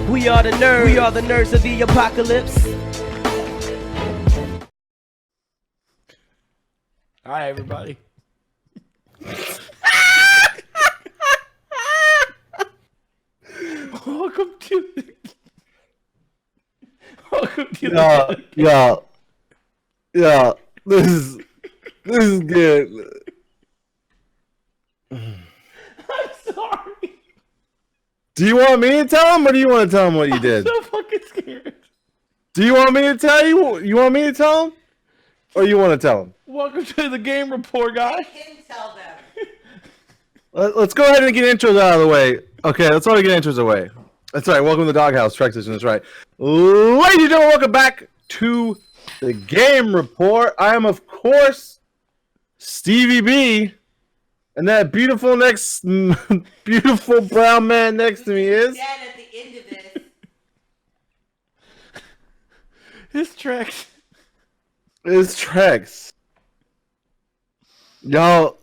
We are the nerds. We are the nerds of the apocalypse. Hi, everybody. Welcome to yeah. This is good. I'm sorry. Do you want me to tell him, or do you want to tell him what you did? I'm so fucking scared. Do you want me to tell you? You want me to tell him, or you want to tell him? Welcome to the game report, guys. I can tell them. Let's go ahead and get intros out of the way. Okay, let's already get intros away. That's right. Welcome to the Doghouse, Trex Edition. That's right. Ladies and gentlemen, welcome back to the game report. I am, of course, Stevie B, and that beautiful brown man next to me is. Dead at the end of this. It's Trex. It's Trex. Y'all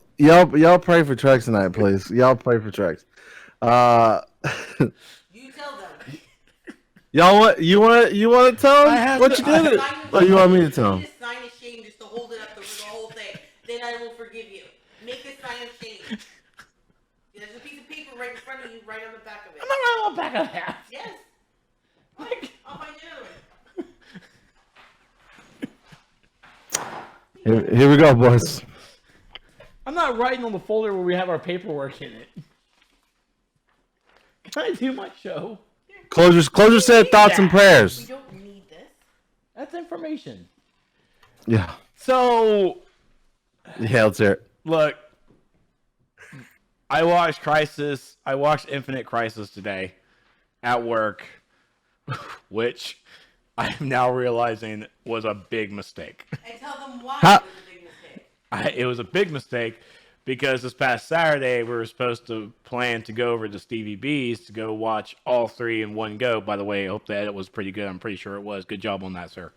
pray for Trex tonight, please. Y'all pray for Trex. You tell them. You want to tell him what you did? Or you want me to tell him? Just sign a shame just to hold it up the whole thing. Then I will forgive you. Make this sign of shame. There's a piece of paper right in front of you, right on the back of it. I'm not right on the back of that. Yes. Like, I'll find you. Here we go, boys. I'm not writing on the folder where we have our paperwork in it. Can I do my show? Closure said thoughts and We prayers. don't need this. That's information. Yeah. So, Yeah, let's hear it. look, I watched Infinite Crisis today at work, which I am now realizing was a big mistake. And tell them why How- it was a big mistake. It was a big mistake because this past Saturday we were supposed to plan to go over to Stevie B's to go watch all three in one go. By the way, I hope the edit was pretty good. I'm pretty sure it was. Good job on that, sir.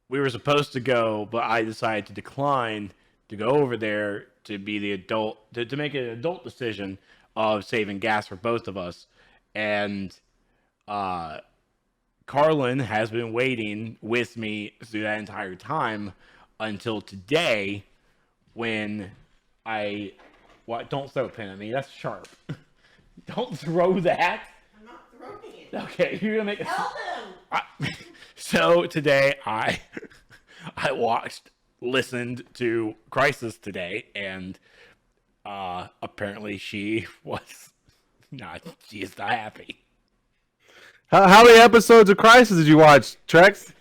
We were supposed to go, but I decided to decline to go over there to be the adult, to make an adult decision of saving gas for both of us. And Carlin has been waiting with me through that entire time until today when don't throw a pin at me, that's sharp. Don't throw that. I'm not throwing it. Okay, you're gonna make a... Tell them. So today I listened to Crisis today, and apparently she is not happy. How many episodes of Crisis did you watch, Trex?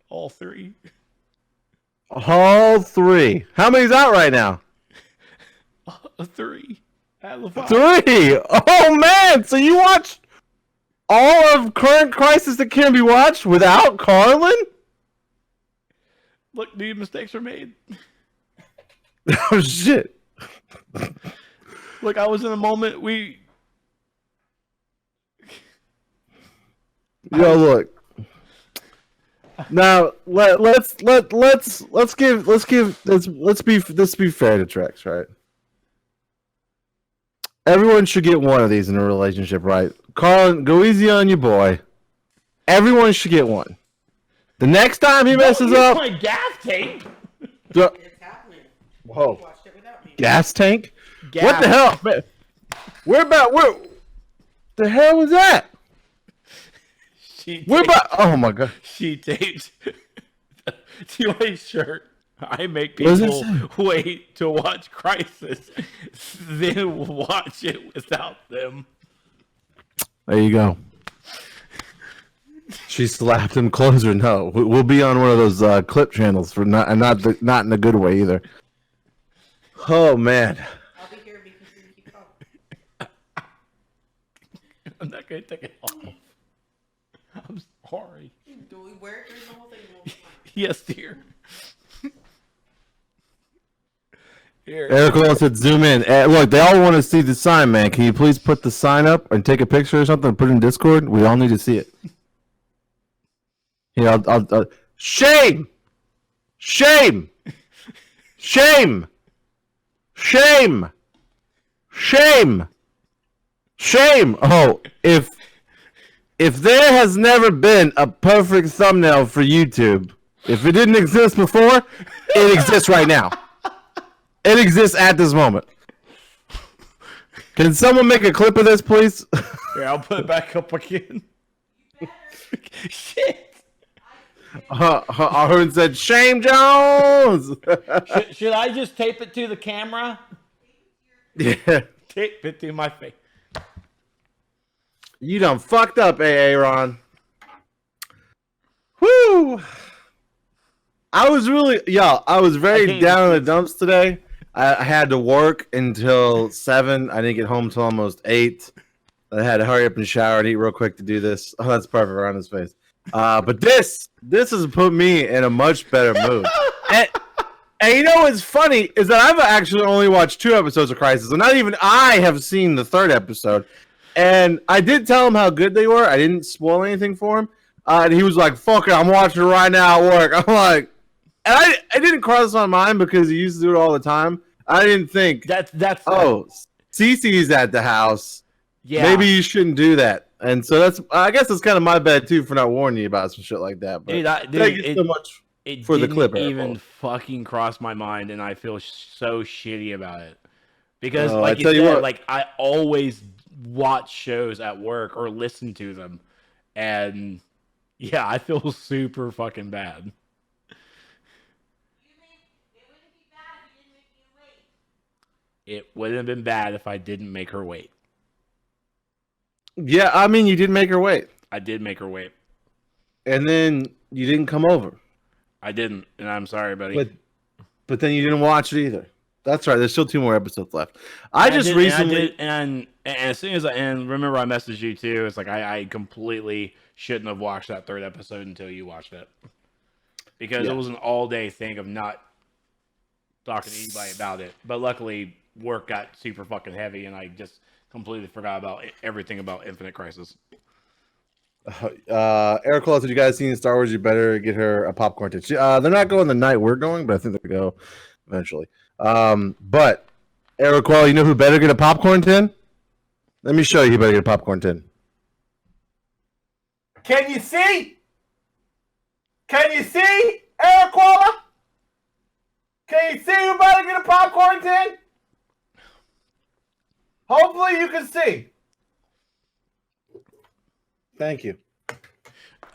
All three. All three. How many's out right now? 3 out of the 5. 3. Oh man! So you watched all of current Crisis that can be watched without Carlin? Look, dude, mistakes are made. Oh shit! Look, I was in a moment. Yo, look. Now let's be fair to Trex, right? Everyone should get one of these in a relationship, right? Carlin, go easy on your boy. Everyone should get one. The next time he messes up, my gas tank. It's happening. Whoa, You watched it without me. gas tank? What the hell? Man, where the hell was that? Oh my god. She taped TY's shirt. I make people wait to watch Crisis, then watch it without them. There you go. She slapped him closer. No, we'll be on one of those clip channels for not in a good way either. Oh man. I'll be here because you keep going. I'm not gonna take it off. I'm sorry. Do we wear it during the whole thing? We'll be fine. Yes, dear. Here. Eric wants to zoom in. Look, they all want to see the sign, man. Can you please put the sign up and take a picture or something and put it in Discord? We all need to see it. Here, I'll shame! Shame! Shame! Shame! Shame! Shame. Oh, if there has never been a perfect thumbnail for YouTube, if it didn't exist before, it exists right now. It exists at this moment. Can someone make a clip of this, please? Yeah, I'll put it back up again. Shit. Arun said, "Shame, Jones." Should I just tape it to the camera? Yeah. Tape it to my face. You done fucked up, Aaron. Whoo! I was very down in the dumps today. I had to work until 7. I didn't get home until almost 8. I had to hurry up and shower and eat real quick to do this. Oh, that's perfect around his face. But this has put me in a much better mood. And you know what's funny is that I've actually only watched 2 episodes of Crisis, and not even I have seen the 3rd episode. And I did tell him how good they were. I didn't spoil anything for him. And he was like, "Fuck it, I'm watching it right now at work." I'm like, and I didn't cross my mind because he used to do it all the time. I didn't think That's Cece's at the house. yeah. Maybe you shouldn't do that. And so I guess it's kind of my bad too for not warning you about some shit like that. But thank you so much for the clip. It didn't even fucking cross my mind, and I feel so shitty about it because, like you said, like I always watch shows at work or listen to them, and yeah, I feel super fucking bad. It wouldn't have been bad if I didn't make her wait. Yeah, I mean, you did make her wait. I did make her wait. And then you didn't come over. I didn't, and I'm sorry, buddy. But then you didn't watch it either. That's right. There's still 2 more episodes left. I just recently and as soon as remember I messaged you too. It's like I completely shouldn't have watched that 3rd episode until you watched it because it was an all day thing of not talking to anybody about it. But luckily, work got super fucking heavy, and I just completely forgot about everything about Infinite Crisis. Eric Cole said, "You guys seen Star Wars? You better get her a popcorn tin." They're not going the night we're going, but I think they'll go eventually. But Eric Cole, you know who better get a popcorn tin? Let me show you who better get a popcorn tin. Can you see? Can you see, Eric Cole? Can you see who better get a popcorn tin? Hopefully you can see. Thank you.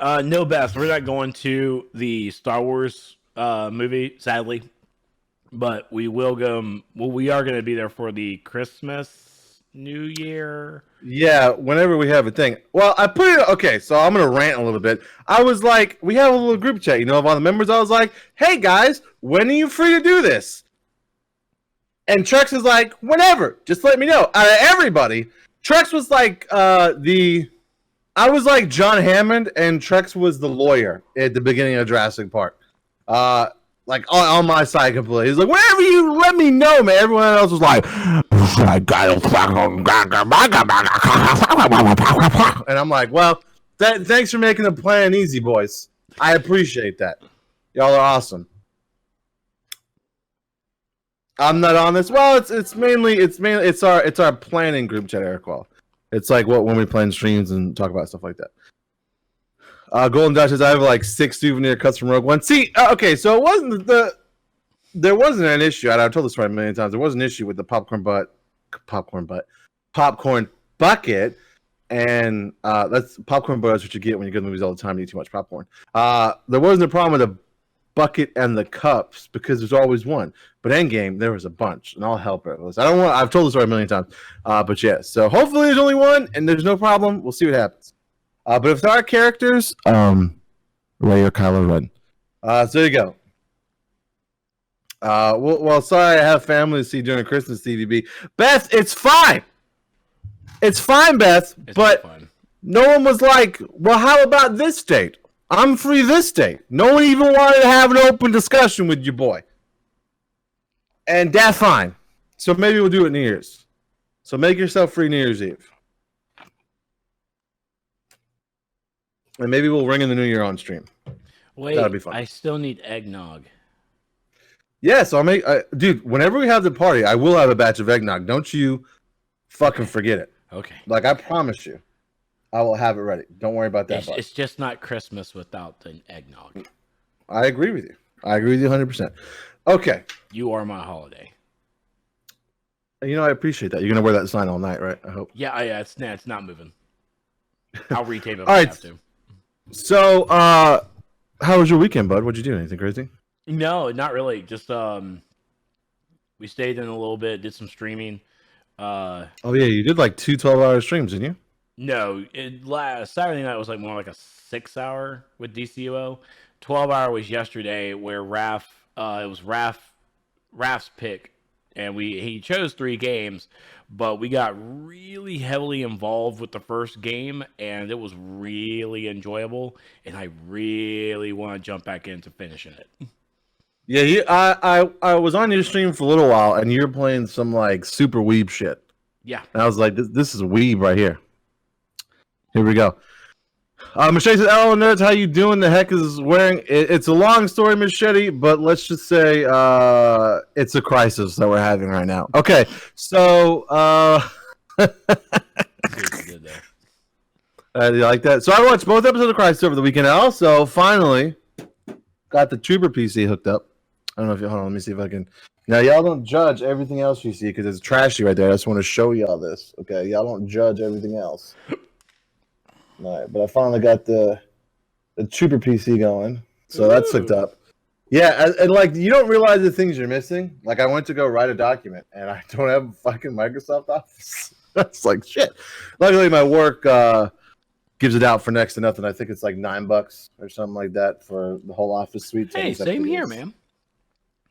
No, Beth, we're not going to the Star Wars movie, sadly, but we will go. Well, we are going to be there for the Christmas, New Year. Yeah, whenever we have a thing. Well, I put it. Okay, so I'm going to rant a little bit. I was like, we have a little group chat, of all the members. I was like, "Hey guys, when are you free to do this?" And Trex is like, "Whenever, just let me know." Out of everybody, Trex was like I was like John Hammond, and Trex was the lawyer at the beginning of Jurassic Park. Like on my side completely. He's like, "Whenever you let me know, man." Everyone else was like, and I'm like, "Well, thanks for making the plan easy, boys. I appreciate that. Y'all are awesome." I'm not on this. Well, it's mainly our planning group chat, Eric. Well, it's like when we plan streams and talk about stuff like that. Golden Dutch says, "I have like 6 souvenir cuts from Rogue One." See, okay, so there wasn't an issue. I've told this story a million times. There was an issue with the popcorn bucket, and that's popcorn butt. That's what you get when you go to movies all the time. You eat too much popcorn. There wasn't a problem with the bucket and the cups because there's always one. But Endgame, there was a bunch, and I'll help it. I've told the story a million times, but yeah. So hopefully there's only one, and there's no problem. We'll see what happens. But if there are characters, Ray or Kylo Ren. So there you go. Well, sorry, I have family to see during Christmas, TVB. Beth, it's fine. It's fine, Beth. But fine. No one was like, "Well, how about this date? I'm free this date." No one even wanted to have an open discussion with your boy. And that's fine. So maybe we'll do it New Year's. So make yourself free New Year's Eve. And maybe we'll ring in the New Year on stream. Wait, that'll be fun. I still need eggnog. Yeah, so dude, whenever we have the party, I will have a batch of eggnog. Don't you fucking forget it. Okay. Like, I promise you, I will have it ready. Don't worry about that. It's just not Christmas without an eggnog. I agree with you. 100%. Okay. You are my holiday. You know, I appreciate that. You're gonna wear that sign all night, right? I hope. Yeah, it's not moving. I'll retape it if All I right. have to. So, how was your weekend, bud? What'd you do? Anything crazy? No, not really. Just we stayed in a little bit, did some streaming. Oh yeah, you did like 2 12-hour streams, didn't you? No, Saturday night was like more like a 6-hour with DCUO. 12-hour was yesterday, where it was Raf's pick, and he chose 3 games, but we got really heavily involved with the first game, and it was really enjoyable, and I really want to jump back into finishing it. Yeah, I was on your stream for a little while, and you're playing some like super weeb shit. Yeah, and I was like, this is weeb right here. Here we go. Machete says, "Hello, nerds. How you doing? The heck is wearing?" It's a long story, Machete, but let's just say it's a crisis that we're having right now. Okay, so good there. you like that? So I watched both episodes of Crisis over the weekend. I also finally got the Trooper PC hooked up. I don't know if you hold on. Let me see if I can. Now y'all don't judge everything else you see because it's trashy right there. I just want to show y'all this. Okay, y'all don't judge everything else. All right, but I finally got the Trooper PC going, so that's hooked up. Yeah, and like you don't realize the things you're missing. Like I went to go write a document, and I don't have fucking Microsoft Office. That's like shit. Luckily, my work gives it out for next to nothing. I think it's like $9 or something like that for the whole Office suite. Hey, same here, man.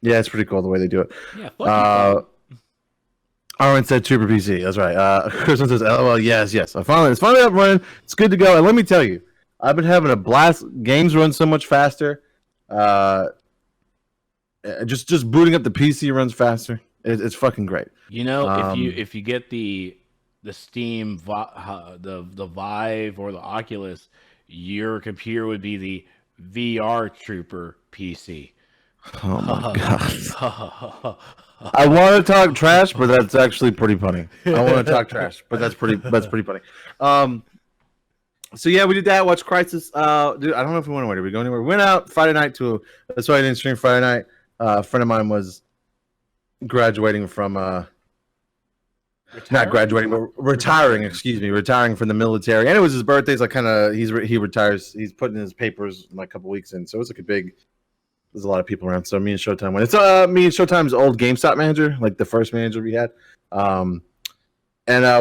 Yeah, it's pretty cool the way they do it. Yeah, fuck you. Arwen said Trooper PC. That's right. Kristen says, "LOL, yes. It's finally up running. It's good to go." And let me tell you, I've been having a blast. Games run so much faster. Just booting up the PC runs faster. It's fucking great. You know, if you get the Steam, the Vive or the Oculus, your computer would be the VR Trooper PC. Oh my god. I want to talk trash, but that's actually pretty funny. I want to talk trash, but that's pretty funny. So yeah, we did that. Watch Crisis. Dude, I don't know if we went away. Did we go anywhere? We went out Friday night that's why I didn't stream Friday night. A friend of mine was graduating from not graduating, but retiring. Excuse me, retiring from the military, and it was his birthday. So he retires. He's putting his papers in like a couple weeks in, so it's like a big. There's a lot of people around, so me and Showtime went. It's me and Showtime's old GameStop manager, like the first manager we had, and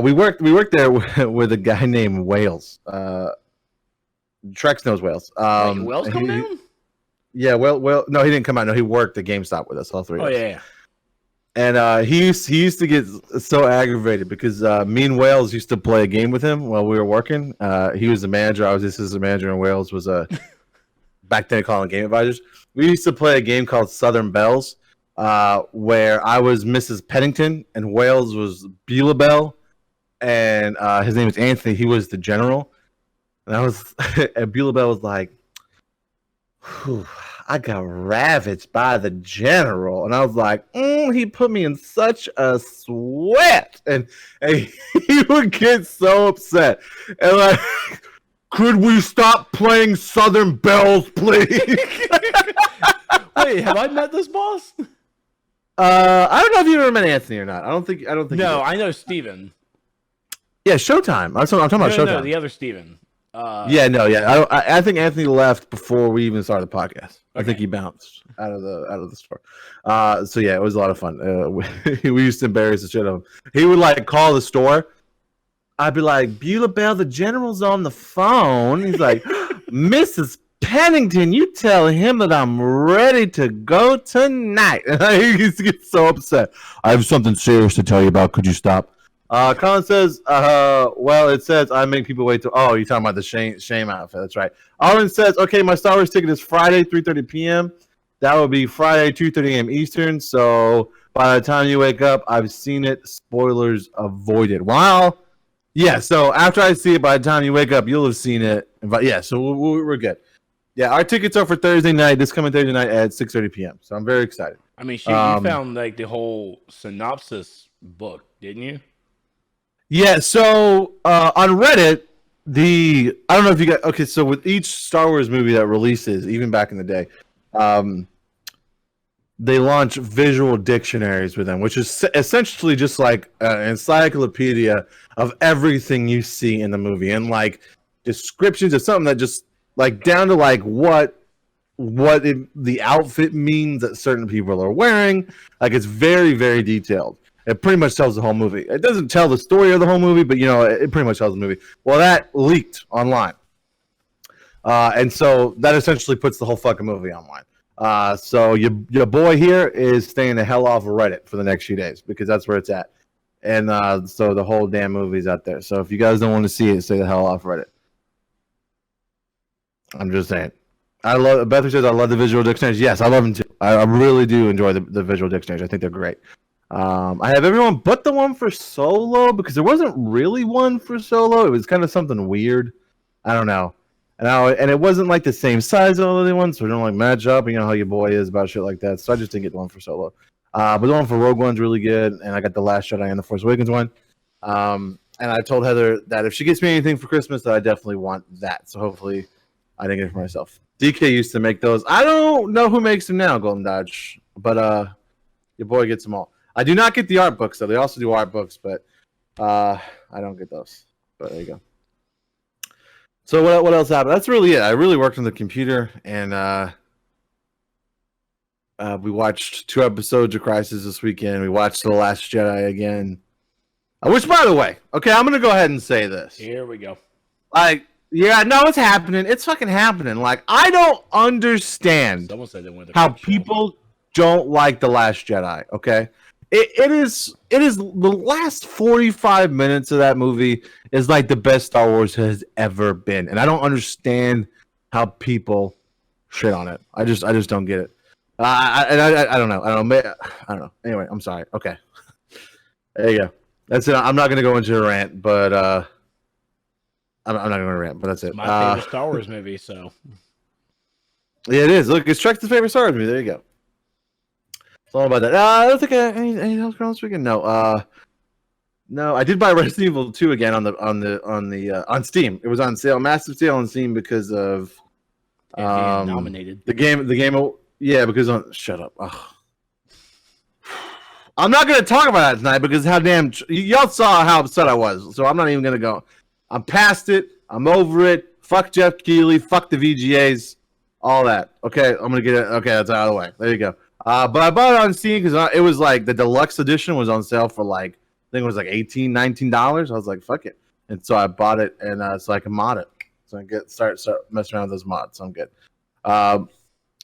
we worked there with a guy named Wales. Trex knows Wales. Wales come down? Yeah, well, no, he didn't come out. No, he worked at GameStop with us, all three. Oh yeah. And he used to get so aggravated because me and Wales used to play a game with him while we were working. He was the manager, I was the assistant manager, and Wales was back then they called them game advisors. We used to play a game called Southern Bells, where I was Mrs. Pennington and Wales was Beulah Bell, and his name was Anthony. He was the general, and and Beulah Bell was like, "I got ravaged by the general," and I was like, "He put me in such a sweat," and he would get so upset, and like. Could we stop playing Southern Bells, please? Wait, have I met this boss? I don't know if you ever met Anthony or not. I don't think. No, I know Steven. Yeah, Showtime. I'm talking about Showtime. No, the other Steven. I think Anthony left before we even started the podcast. Okay. I think he bounced out of the store. So yeah, it was a lot of fun. We used to embarrass the shit out of him. He would like call the store. I'd be like, Beulah Bell, the general's on the phone. He's like, Mrs. Pennington, you tell him that I'm ready to go tonight. And he used to get so upset. I have something serious to tell you about. Could you stop? Colin says, well, it says I make people wait till. Oh, you're talking about the shame outfit. That's right. Arlen says, okay, my Star Wars ticket is Friday, 3:30 p.m. That will be Friday, 2:30 a.m. Eastern. So by the time you wake up, I've seen it. Spoilers avoided. Wow. Yeah, so after I see it, by the time you wake up, you'll have seen it. But yeah, so we're good. Yeah, our tickets are for Thursday night, this coming Thursday night at 6:30 p.m. So I'm very excited. I mean, you found like the whole synopsis book, didn't you? Yeah, so on Reddit, I don't know if you got okay. So with each Star Wars movie that releases, even back in the day, they launch visual dictionaries with them, which is essentially just like an encyclopedia of everything you see in the movie and like descriptions of something that just like down to like what the outfit means that certain people are wearing. Like it's very, very detailed. It pretty much tells the whole movie. It doesn't tell the story of the whole movie, but it pretty much tells the movie. Well, that leaked online, and so that essentially puts the whole fucking movie online. So your boy here is staying the hell off of Reddit for the next few days because that's where it's at, and so the whole damn movie's out there. So if you guys don't want to see it, stay the hell off Reddit. I'm just saying. Bethany says I love the visual dictionaries. Yes, I love them too. I really do enjoy the visual dictionaries. I think they're great. I have everyone but the one for Solo because there wasn't really one for Solo. It was kind of something weird. I don't know. And it wasn't like the same size as all the other ones, so we don't like match up. You know how your boy is about shit like that. So I just didn't get the one for Solo. But the one for Rogue One's really good, and I got the Last Jedi and the Force Awakens one. And I told Heather that if she gets me anything for Christmas, that I definitely want that. So hopefully I didn't get it for myself. DK used to make those. I don't know who makes them now, Golden Dodge, but your boy gets them all. I do not get the art books, though. They also do art books, but I don't get those. But there you go. So what else happened? That's really it. I really worked on the computer, and we watched 2 episodes of Crisis this weekend. We watched The Last Jedi again. Which, by the way, okay, I'm going to go ahead and say this. Here we go. Like, yeah, no, it's happening. It's fucking happening. Like, I don't understand Someone said they wanted how people don't like The Last Jedi, okay? It is the last 45 minutes of that movie is like the best Star Wars has ever been, and I don't understand how people shit on it. I just don't get it. I don't know. I don't know. Anyway, I'm sorry. Okay, there you go. That's it. I'm not gonna go into a rant, but I'm not gonna rant. But that's it. My favorite Star Wars movie. So yeah, it is. Look, it's Trex's favorite Star Wars movie. There you go. It's all about that. I don't think anything else going on this weekend. No. No, I did buy Resident Evil 2 again on Steam. It was on sale, massive sale on Steam because of nominated the game. Yeah, because shut up. Ugh. I'm not gonna talk about that tonight because how damn y'all saw how upset I was. So I'm not even gonna go. I'm past it. I'm over it. Fuck Jeff Keighley. Fuck the VGAs. All that. Okay, I'm gonna get it. Okay, that's out of the way. There you go. But I bought it on Steam because it was like the deluxe edition was on sale for like I think it was like $18, $19. I was like, fuck it, and so I bought it, and so I can mod it. So I start messing around with those mods. So I'm good.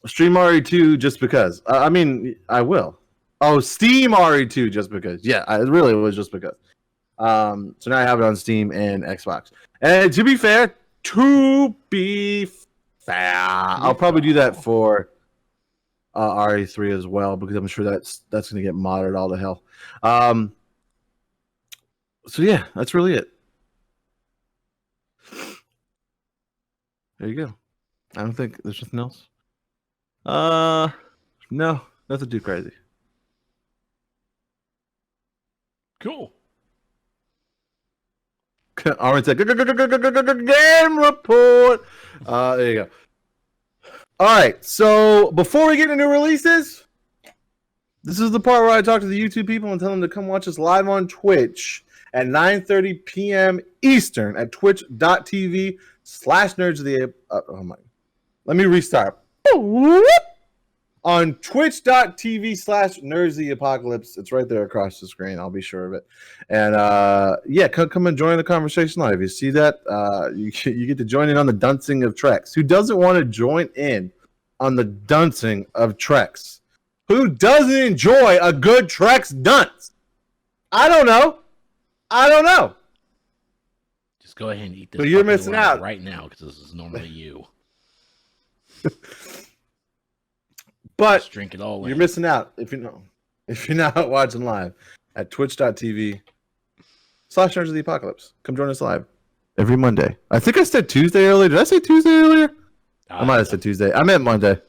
Stream RE2 just because. I mean, I will. Oh, Steam RE2 just because. Yeah, it really was just because. So now I have it on Steam and Xbox. And to be fair, I'll probably do that for RE3 as well because I'm sure that's going to get modded all to hell. So yeah, that's really it. There you go. I don't think there's nothing else. No, nothing too crazy. Cool. Armin said, game report. There you go. All right, so before we get into releases, this is the part where I talk to the YouTube people and tell them to come watch us live on Twitch at 9:30 p.m. Eastern at twitch.tv/nerds of the oh my. Let me restart. On twitch.tv/nerds of the apocalypse. It's right there across the screen. I'll be sure of it. And yeah, come and join the conversation live. You see that? You get to join in on the duncing of Trex. Who doesn't want to join in on the duncing of Trex? Who doesn't enjoy a good Trex dunce? I don't know. Just go ahead and eat this. So you're missing out right now because this is normally you. But just drink it all. You're missing out if you're not watching live at twitch.tv/nerds of the apocalypse. Come join us live every Monday. I think I said Tuesday earlier. Did I say Tuesday earlier? I might have said Tuesday. I meant Monday.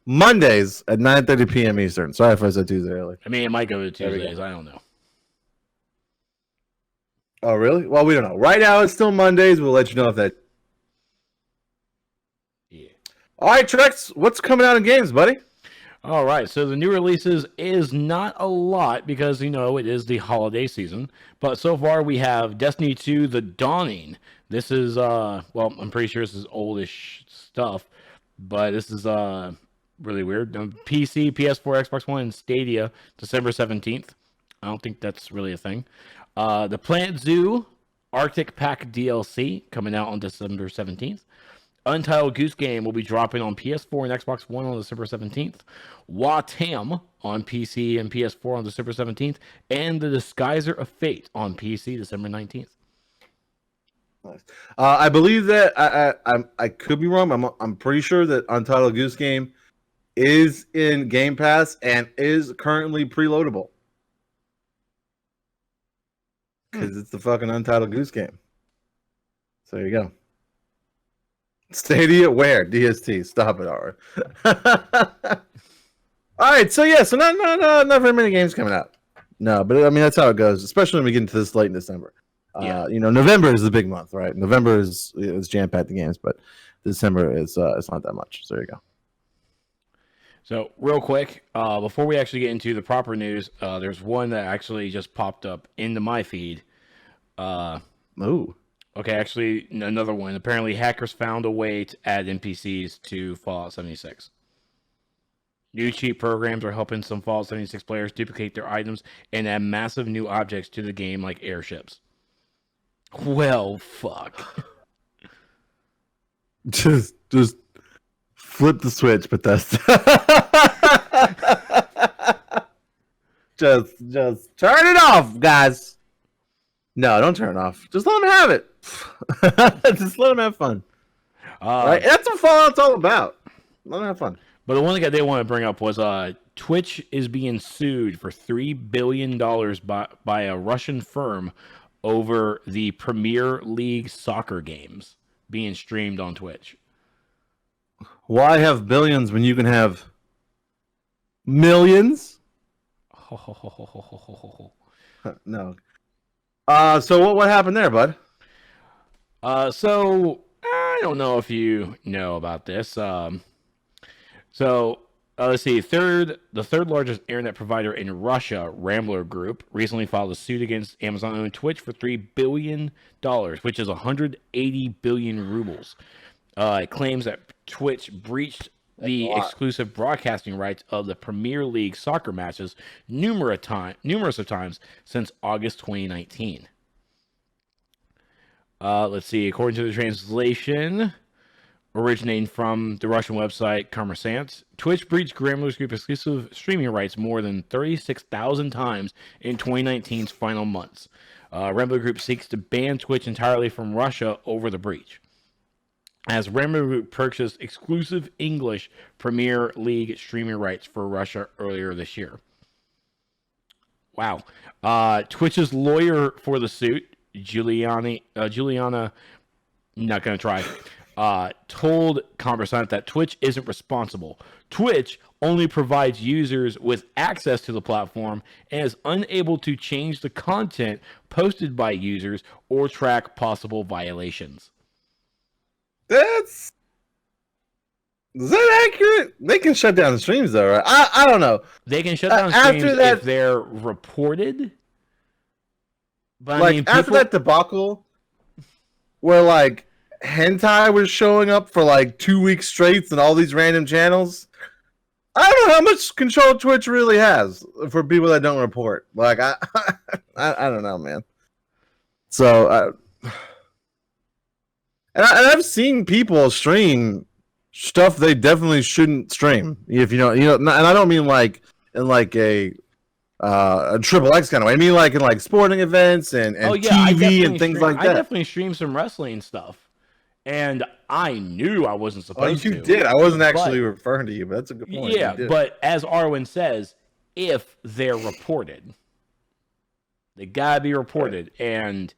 Mondays at 9:30 p.m. Eastern. Sorry if I said Tuesday earlier. I mean, it might go to Tuesdays. I don't know. Oh, really? Well, we don't know. Right now, it's still Mondays. We'll let you know if that. Yeah. All right, Trex, what's coming out in games, buddy? All right, so the new releases is not a lot because, it is the holiday season. But so far we have Destiny 2, The Dawning. This is, well, I'm pretty sure this is oldish stuff, but this is really weird. PC, PS4, Xbox One, and Stadia, December 17th. I don't think that's really a thing. The Planet Zoo Arctic Pack DLC coming out on December 17th. Untitled Goose Game will be dropping on PS4 and Xbox One on December 17th. Watam on PC and PS4 on December 17th. And The Disguiser of Fate on PC December 19th. Nice. I believe that I could be wrong. I'm pretty sure that Untitled Goose Game is in Game Pass and is currently preloadable. Because it's the fucking Untitled Goose Game. So there you go. Stadia where? DST. Stop it, Ara. All right, so yeah, so not very many games coming out. No, but I mean that's how it goes, especially when we get into this late in December. Yeah. November is the big month, right? November is jam-packed the games, but December is it's not that much. So there you go. So real quick, before we actually get into the proper news, there's one that actually just popped up into my feed. Ooh. Okay, actually, another one. Apparently, hackers found a way to add NPCs to Fallout 76. New cheat programs are helping some Fallout 76 players duplicate their items and add massive new objects to the game, like airships. Well, fuck. Just flip the switch, Bethesda. just turn it off, guys. No, don't turn it off. Just let them have it. Just let them have fun. Right? That's what Fallout's all about. Let them have fun. But the one thing I did want to bring up was Twitch is being sued for $3 billion by a Russian firm over the Premier League soccer games being streamed on Twitch. Why have billions when you can have millions? No. So what happened there, bud? So I don't know if you know about this. Let's see. The third largest internet provider in Russia, Rambler Group, recently filed a suit against Amazon-owned Twitch for $3 billion, which is 180 billion rubles. It claims that Twitch breached the exclusive broadcasting rights of the Premier League soccer matches numerous of times since August 2019. Let's see. According to the translation, originating from the Russian website Kommersant, Twitch breached Rambler Group exclusive streaming rights more than 36,000 times in 2019's final months. Rambler Group seeks to ban Twitch entirely from Russia over the breach, as Rambler Group purchased exclusive English Premier League streaming rights for Russia earlier this year. Wow. Twitch's lawyer for the suit, Juliana, not going to try, told Kommersant that Twitch isn't responsible. Twitch only provides users with access to the platform and is unable to change the content posted by users or track possible violations. Is that accurate? They can shut down the streams, though, right? I don't know. They can shut down streams if they're reported. But like, after that debacle, where like hentai was showing up for like 2 weeks straight and all these random channels, I don't know how much control Twitch really has for people that don't report. Like, I don't know, man. So, and I've seen people stream stuff they definitely shouldn't stream. If you know, and I don't mean like in like a triple X kind of way. I mean like in like sporting events and TV and things like that. I definitely streamed some wrestling stuff, and I knew I wasn't supposed to. Oh, you did. I wasn't actually referring to you, but that's a good point. Yeah, but as Arwen says, if they're reported, they gotta be reported, right. And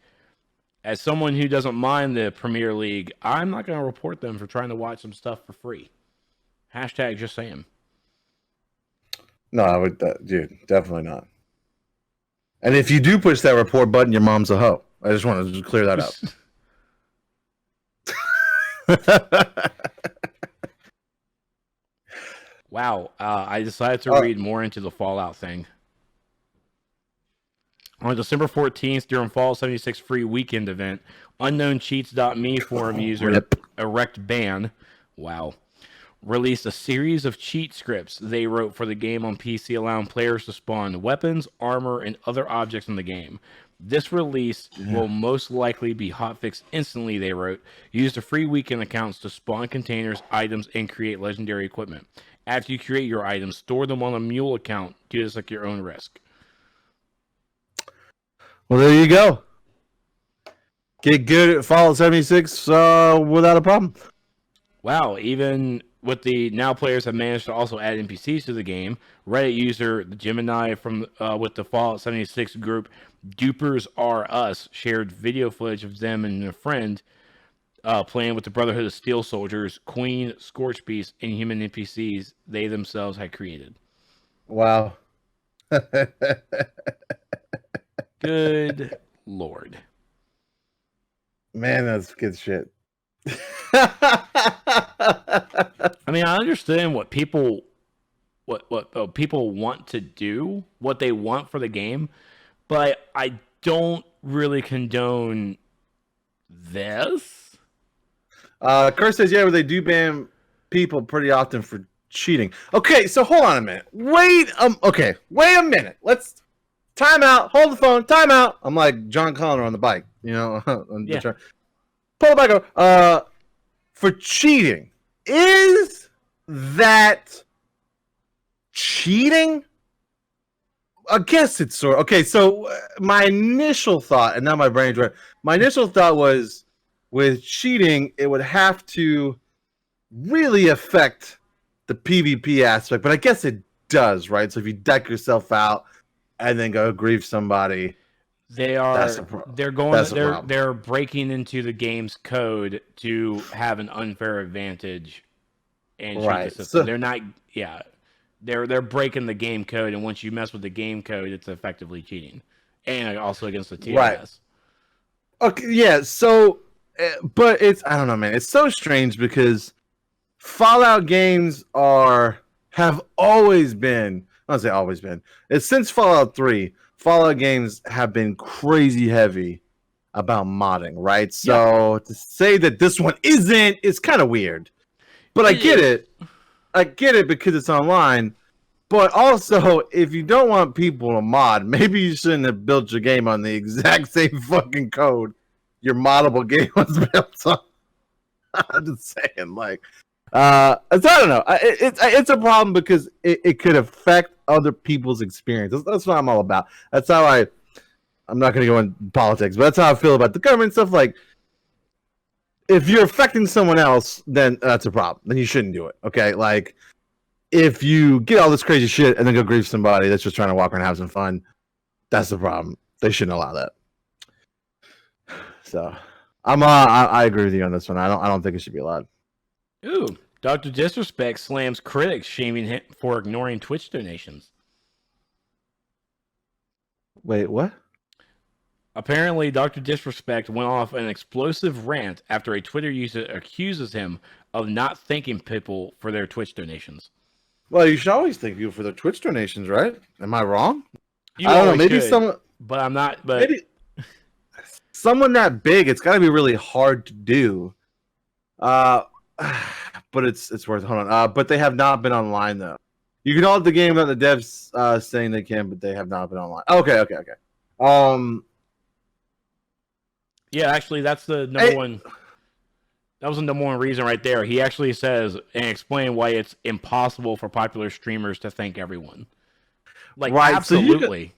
as someone who doesn't mind the Premier League, I'm not going to report them for trying to watch some stuff for free. Hashtag just saying. No, dude, definitely not. And if you do push that report button, your mom's a hoe. I just wanted to clear that up. Wow. I decided to read more into the Fallout thing. On December 14th, during Fallout 76 free weekend event, unknowncheats.me forum user Erect Ban, wow, released a series of cheat scripts they wrote for the game on PC, allowing players to spawn weapons, armor, and other objects in the game. This release will most likely be hotfixed instantly, they wrote. Use the free weekend accounts to spawn containers, items, and create legendary equipment. After you create your items, store them on a mule account. Do this at your own risk. Well, there you go. Get good at Fallout 76 without a problem. Wow, even with the now players have managed to also add NPCs to the game. Reddit user Gemini from with the Fallout 76 group Dupers Are Us shared video footage of them and a friend playing with the Brotherhood of Steel Soldiers, Queen, Scorchbeast, and human NPCs they themselves had created. Wow. Good Lord. Man, that's good shit. I mean, I understand what people people want to do, what they want for the game, but I don't really condone this. Kurt says, yeah, but they do ban people pretty often for cheating. Okay, so hold on a minute. Wait a minute. Let's time out. Hold the phone. Time out. I'm like John Connor on the bike, you know. Yeah. Pull the bike over. For cheating, is that cheating? I guess it's sort of, okay. So my initial thought, and now my brain's right. My initial thought was, with cheating, it would have to really affect the PvP aspect, but I guess it does, right? So if you deck yourself out and then go grieve somebody, they're breaking into the game's code to have an unfair advantage and cheat the system. So, they're not, they're breaking the game code, and once you mess with the game code, it's effectively cheating, and also against the TOS. Right. Okay, yeah. So, but I don't know, man. It's so strange because Fallout games have always been. I don't say always been. It's since Fallout 3. Fallout games have been crazy heavy about modding, right? So to say that this one isn't is kind of weird. But I get it. I get it because it's online. But also, if you don't want people to mod, maybe you shouldn't have built your game on the exact same fucking code your moddable game was built on. I'm just saying, like, I don't know. It's a problem because it could affect other people's experience. That's what I'm all about. That's how I'm not going to go in politics, but that's how I feel about the government stuff. Like, if you're affecting someone else, then that's a problem. Then you shouldn't do it. Okay, like if you get all this crazy shit and then go grieve somebody that's just trying to walk around and have some fun, that's the problem. They shouldn't allow that. So I agree with you on this one. I don't think it should be allowed. Ooh, Dr. Disrespect slams critics, shaming him for ignoring Twitch donations. Wait, what? Apparently, Dr. Disrespect went off an explosive rant after a Twitter user accuses him of not thanking people for their Twitch donations. Well, you should always thank people for their Twitch donations, right? Am I wrong? You I don't know. Maybe should, someone, but I'm not. But maybe someone that big, it's got to be really hard to do. But it's worth. Hold on. But they have not been online though. You can hold the game without the devs saying they can, but they have not been online. Okay. Yeah, actually, that's the number one. That was the number one reason right there. He actually says and explain why it's impossible for popular streamers to thank everyone. Like, right, absolutely. So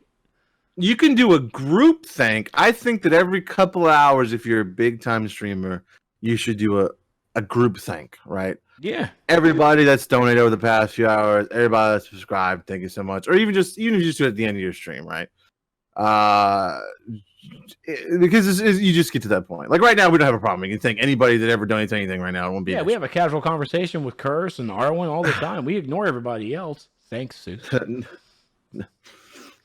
you can do a group thank. I think that every couple of hours, if you're a big time streamer, you should do a group thank, right? Yeah. Everybody that's donated over the past few hours, everybody that's subscribed, thank you so much. Or even just do it at the end of your stream, right? Because you just get to that point. Like right now, we don't have a problem. You can thank anybody that ever donates anything right now. It won't be. Yeah, we have a casual conversation with Curse and Arwen all the time. We ignore everybody else. Thanks, Sue.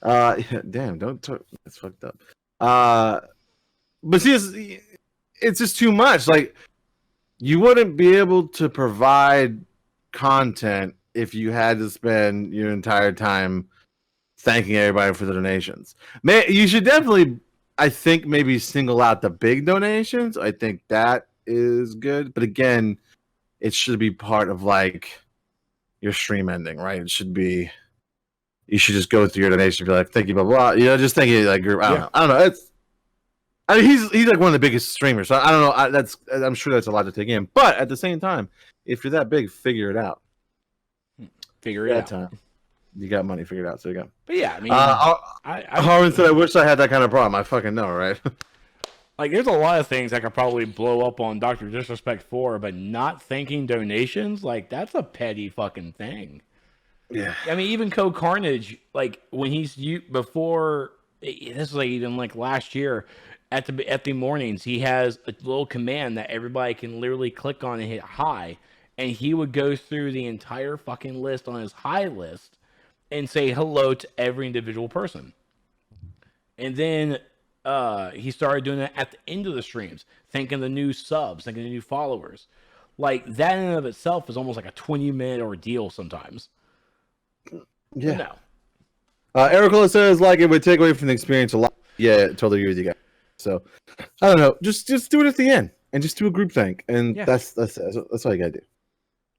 Damn, don't talk. That's fucked up. But see, it's just too much. Like, you wouldn't be able to provide content if you had to spend your entire time thanking everybody for the donations. You should definitely, I think, maybe single out the big donations. I think that is good. But again, it should be part of like your stream ending, right? It should be, you should just go through your donation and be like, thank you, blah, blah. You know, just thank you, like, I don't know. I mean, he's like one of the biggest streamers. So I don't know. I'm sure that's a lot to take in. But at the same time, if you're that big, figure it out. Figure it out. Time. You got money figured out, so you go. But yeah, I mean, Harlan said, "I wish I had that kind of problem." I fucking know, right? Like, there's a lot of things I could probably blow up on Dr. Disrespect for, but not thanking donations, like, that's a petty fucking thing. Yeah. I mean, even Code Carnage, like, when before, this was like even like last year, at the mornings, he has a little command that everybody can literally click on and hit hi, and he would go through the entire fucking list on his hi list and say hello to every individual person. And then he started doing that at the end of the streams, thanking the new subs, thanking the new followers. Like, that in and of itself is almost like a 20-minute ordeal sometimes. Yeah. No. Ericola says, like, it would take away from the experience a lot. Yeah, totally agree with you guys. So, I don't know. Just do it at the end and just do a group thank. And that's all you got to do.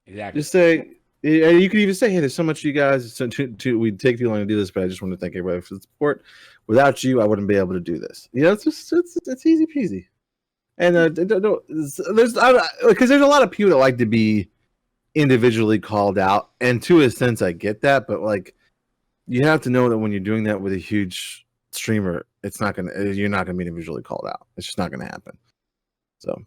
Exactly. Just say, you could even say, hey, there's so much you guys, we'd take too long to do this, but I just want to thank everybody for the support. Without you, I wouldn't be able to do this. You know, it's easy peasy. And there's a lot of people that like to be individually called out, and to a sense, I get that, but like, you have to know that when you're doing that with a huge streamer, you're not gonna be individually called out. It's just not gonna happen. So.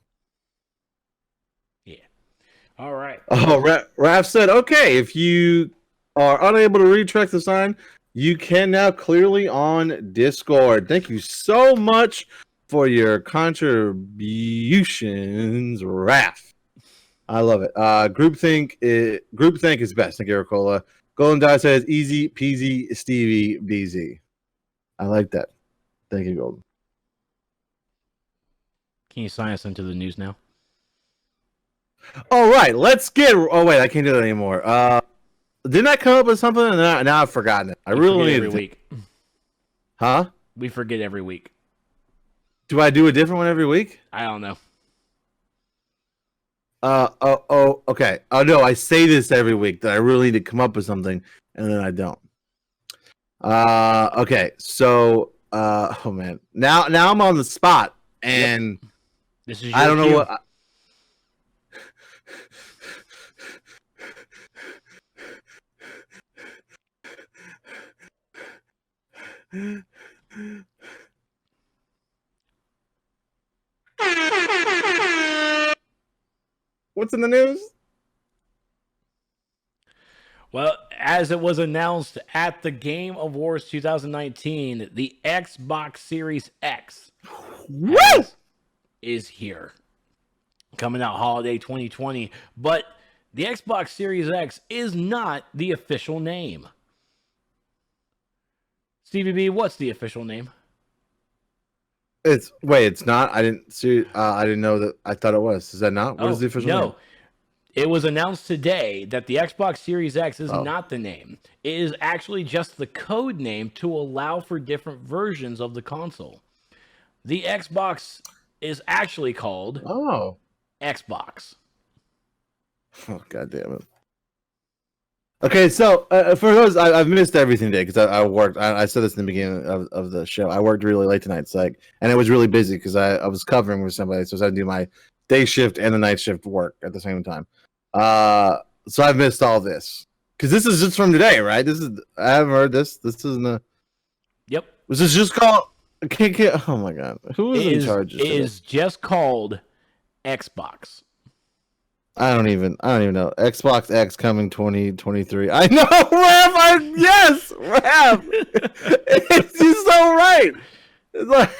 All right. Oh, Raph said, okay, if you are unable to read Trex the sign, you can now clearly on Discord. Thank you so much for your contributions, Raph. I love it. Groupthink is best. Thank you, Ericola. Golden Die says, easy peasy Stevie BZ. I like that. Thank you, Golden. Can you sign us into the news now? All right, let's get. Oh wait, I can't do that anymore. Didn't I come up with something and now I've forgotten it? I really need every week. Huh? We forget every week. Do I do a different one every week? I don't know. Okay. Oh no, I say this every week that I really need to come up with something, and then I don't. Okay. So, oh man, now I'm on the spot, and this is I don't know what. What's in the news? Well, as it was announced at the Game Awards 2019, the Xbox Series X is here. Coming out holiday 2020. But the Xbox Series X is not the official name. Stevie B, what's the official name? It's not. I didn't see. I didn't know that. I thought it was. Is that not? What is the official name? No. It was announced today that the Xbox Series X is not the name. It is actually just the code name to allow for different versions of the console. The Xbox is actually called Xbox. Oh, God damn it. Okay, so for those, I've missed everything today because I worked. I said this in the beginning of the show. I worked really late tonight, and it was really busy because I was covering with somebody, so I had to do my day shift and the night shift work at the same time. So I've missed all this because this is just from today, right? I haven't heard this. This isn't a. Yep. Was this just called? Oh my God, who is in charge? It is just called Xbox. I don't even know. Xbox X coming 2023. I know, Raph. Yes, Raph. It's just so right. It's like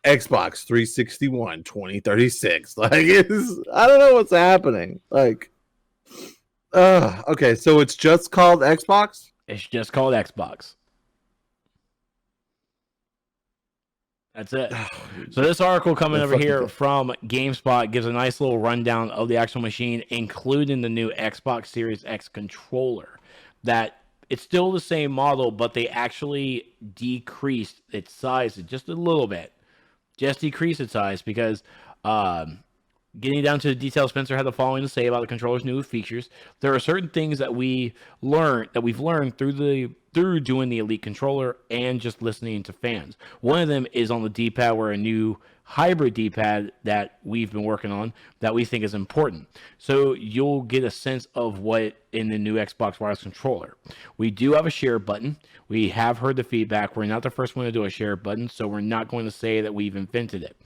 Xbox 361 2036. Like, I don't know what's happening. Like, okay, so it's just called Xbox. It's just called Xbox. That's it. So this article coming over here from GameSpot gives a nice little rundown of the actual machine, including the new Xbox Series X controller. That it's still the same model, but they actually decreased its size just a little bit. Just decreased its size because getting down to the details, Spencer had the following to say about the controller's new features. There are certain things that we've learned through doing the Elite controller and just listening to fans. One of them is on the D-pad, where a new hybrid D-pad that we've been working on that we think is important. So you'll get a sense of what in the new Xbox wireless controller. We do have a share button. We have heard the feedback. We're not the first one to do a share button, so we're not going to say that we've invented it.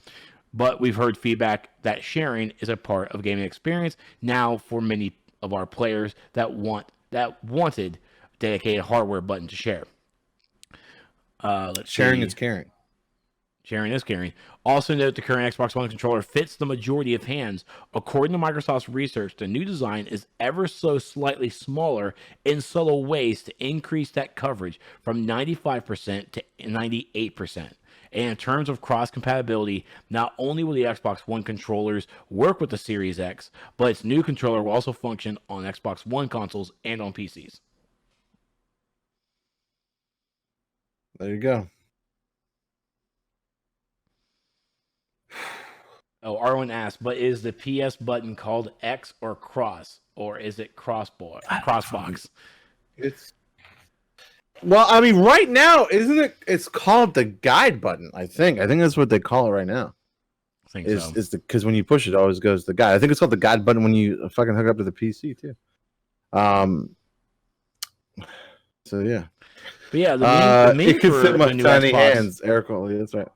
But we've heard feedback that sharing is a part of gaming experience now for many of our players that wanted dedicated hardware button to share. Sharing is caring. Sharing is caring. Also note the current Xbox One controller fits the majority of hands. According to Microsoft's research, the new design is ever so slightly smaller in subtle ways to increase that coverage from 95% to 98%. And in terms of cross-compatibility, not only will the Xbox One controllers work with the Series X, but its new controller will also function on Xbox One consoles and on PCs. There you go. Oh, Arwen asked, but is the PS button called X or Cross? Or is it Crossbox? Well, I mean, right now, isn't it? It's called the guide button, I think. I think that's what they call it right now. I think so. Because when you push it, always goes the guide. I think it's called the guide button when you fucking hook up to the PC, too. So, yeah. But yeah, the meme it could for fit my the new tiny Xbox, hands, Eric Oley, that's right.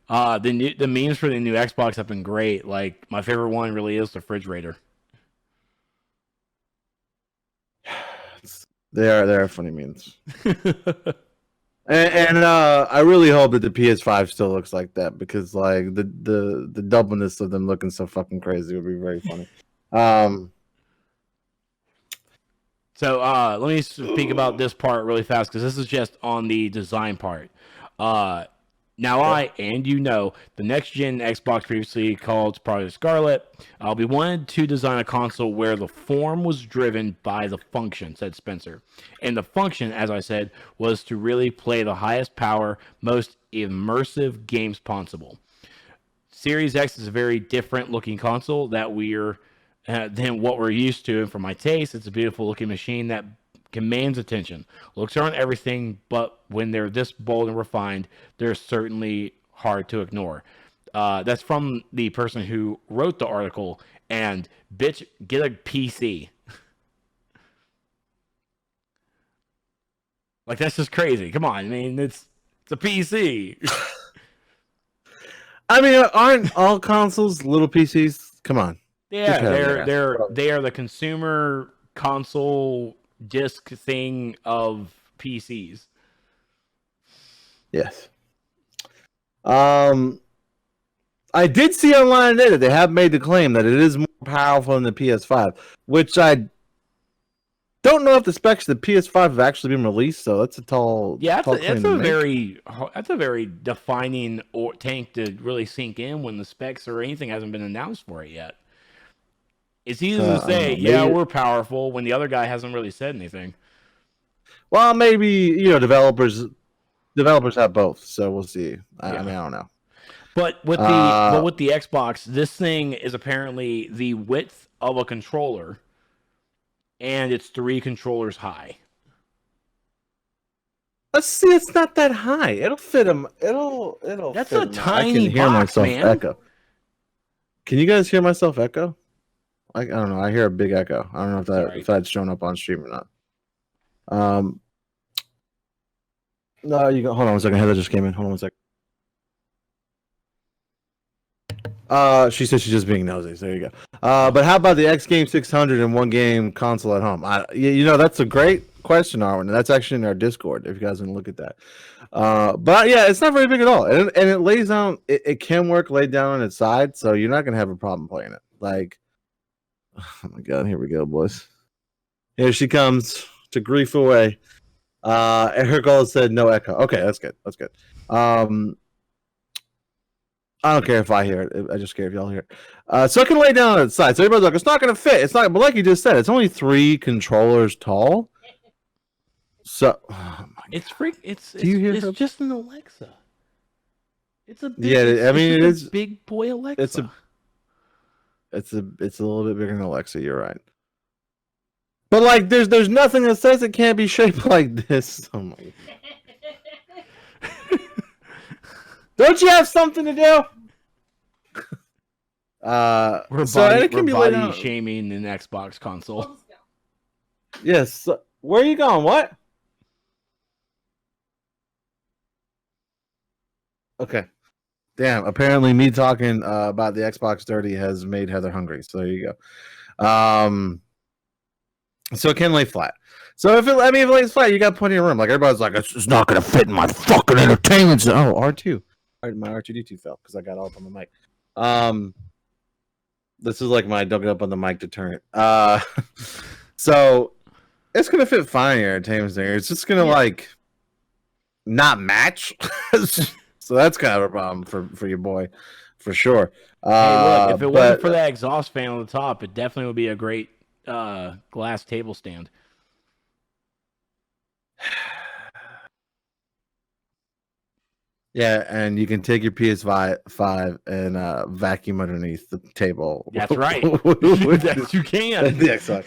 The memes for the new Xbox have been great. Like, my favorite one really is the refrigerator. They are funny memes. and I really hope that the PS5 still looks like that, because like the doubleness of them looking so fucking crazy would be very funny. So let me speak about this part really fast, because this is just on the design part. Now the next gen Xbox previously called Project Scarlet. We wanted to design a console where the form was driven by the function, said Spencer. And the function, as I said, was to really play the highest power, most immersive games possible. Series X is a very different looking console that than what we're used to, and for my taste, it's a beautiful looking machine that commands attention. Looks aren't everything, but when they're this bold and refined, they're certainly hard to ignore. That's from the person who wrote the article, and bitch, get a PC. Like, that's just crazy. Come on, I mean, it's a PC. I mean, aren't all consoles little PCs? Come on. Yeah, they are the consumer console disc thing of PCs. Yes. I did see online today that they have made the claim that it is more powerful than the PS5, which I don't know if the specs of the PS5 have actually been released. So that's a tall. Yeah, tall that's a very defining tank to really sink in when the specs or anything hasn't been announced for it yet. It's easy to say, we're powerful, when the other guy hasn't really said anything. Well, maybe developers have both, so we'll see. I mean, I don't know. But with the Xbox, this thing is apparently the width of a controller, and it's 3 controllers high. Let's see, it's not that high. It'll fit him. It'll. That's fit a him. tiny I can hear box, myself man. echo. Can you guys hear myself echo? I don't know. I hear a big echo. I don't know if that's shown up on stream or not. No, you go. Hold on 1 second. Heather just came in. Hold on 1 second. She said she's just being nosy. So there you go. But how about the X Game 600 and one game console at home? That's a great question, Arwen. And that's actually in our Discord if you guys want to look at that. But yeah, it's not very big at all, and it lays down. It can work laid down on its side, so you're not gonna have a problem playing it. Like, oh my god, here we go, boys. Here she comes to grief away. And her goal said no echo. Okay, that's good. That's good. I don't care if I hear it. I just care if y'all hear it. So it can lay down on its side. So everybody's like, it's not going to fit. It's not. But like you just said, it's only 3 controllers tall. So It's freak. It's Do you hear it's her? just an Alexa. It's a big, Yeah, I mean, it's it just is- a big boy Alexa. it's a little bit bigger than Alexa. You're right. But like, there's nothing that says it can't be shaped like this. Oh my! Don't you have something to do? We're so body, it can be we're laid body out. shaming an Xbox console. Yes. So, where are you going? What? Okay. Damn. Apparently, me talking about the Xbox 30 has made Heather hungry. So there you go. So it can lay flat. So if it lays flat, you got plenty of room. Like everybody's like, it's not gonna fit in my fucking entertainment zone. Oh, R2. My R2D2 fell because I got off on the mic. This is like my dug up on the mic to turn it. So it's gonna fit fine in your entertainment center. It's just gonna like not match. So that's kind of a problem for your boy, for sure. Hey, look, if it wasn't but- for that exhaust fan on the top, it definitely would be a great glass table stand. Yeah, and you can take your PS5 and vacuum underneath the table. That's right. With Yes, you can. the Xbox.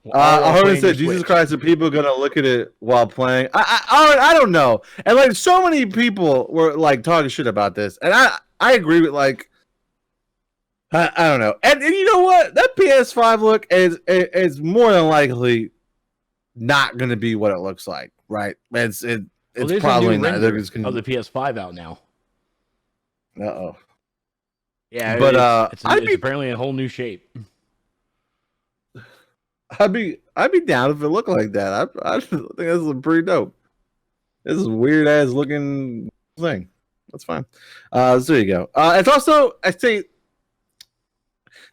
While I heard playing it said, your Jesus Switch. Christ, are people going to look at it while playing? I don't know. And like so many people were like talking shit about this. And I agree with like, I don't know. And you know what? That PS5 look is more than likely not going to be what it looks like, right? It's There's probably a new not. They're render just gonna, of the PS5 out now. uh-oh. Yeah, But, it's I'd be- apparently a whole new shape. I'd be down if it looked like that. I think this is pretty dope. This is a weird ass looking thing. That's fine. So there you go. It's also, I say,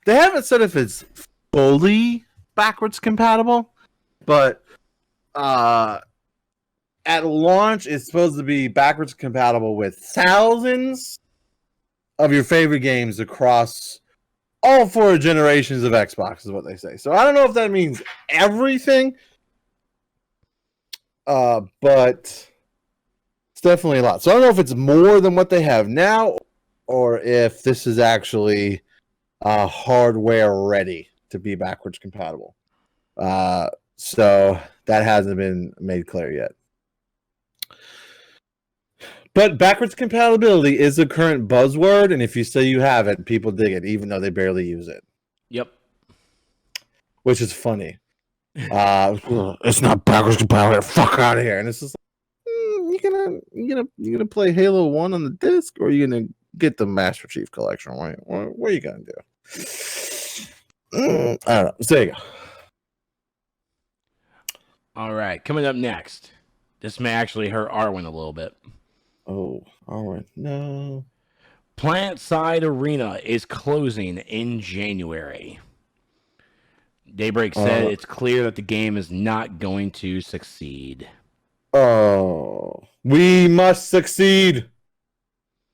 they haven't said if it's fully backwards compatible, but at launch it's supposed to be backwards compatible with thousands of your favorite games across all 4 generations of Xbox is what they say. So I don't know if that means everything, but it's definitely a lot. So I don't know if it's more than what they have now, or if this is actually hardware ready to be backwards compatible. So that hasn't been made clear yet. But backwards compatibility is a current buzzword, and if you say you have it, people dig it, even though they barely use it, Yep. which is funny. It's not backwards compatible. Fuck out of here! And it's just like, you gonna play Halo 1 on the disc, or are you gonna get the Master Chief Collection? What are you gonna do? I don't know. So there you go. All right, coming up next. This may actually hurt Arwen a little bit. Oh, all right. No. Planetside Arena is closing in January. Daybreak said it's clear that the game is not going to succeed. Oh, we must succeed.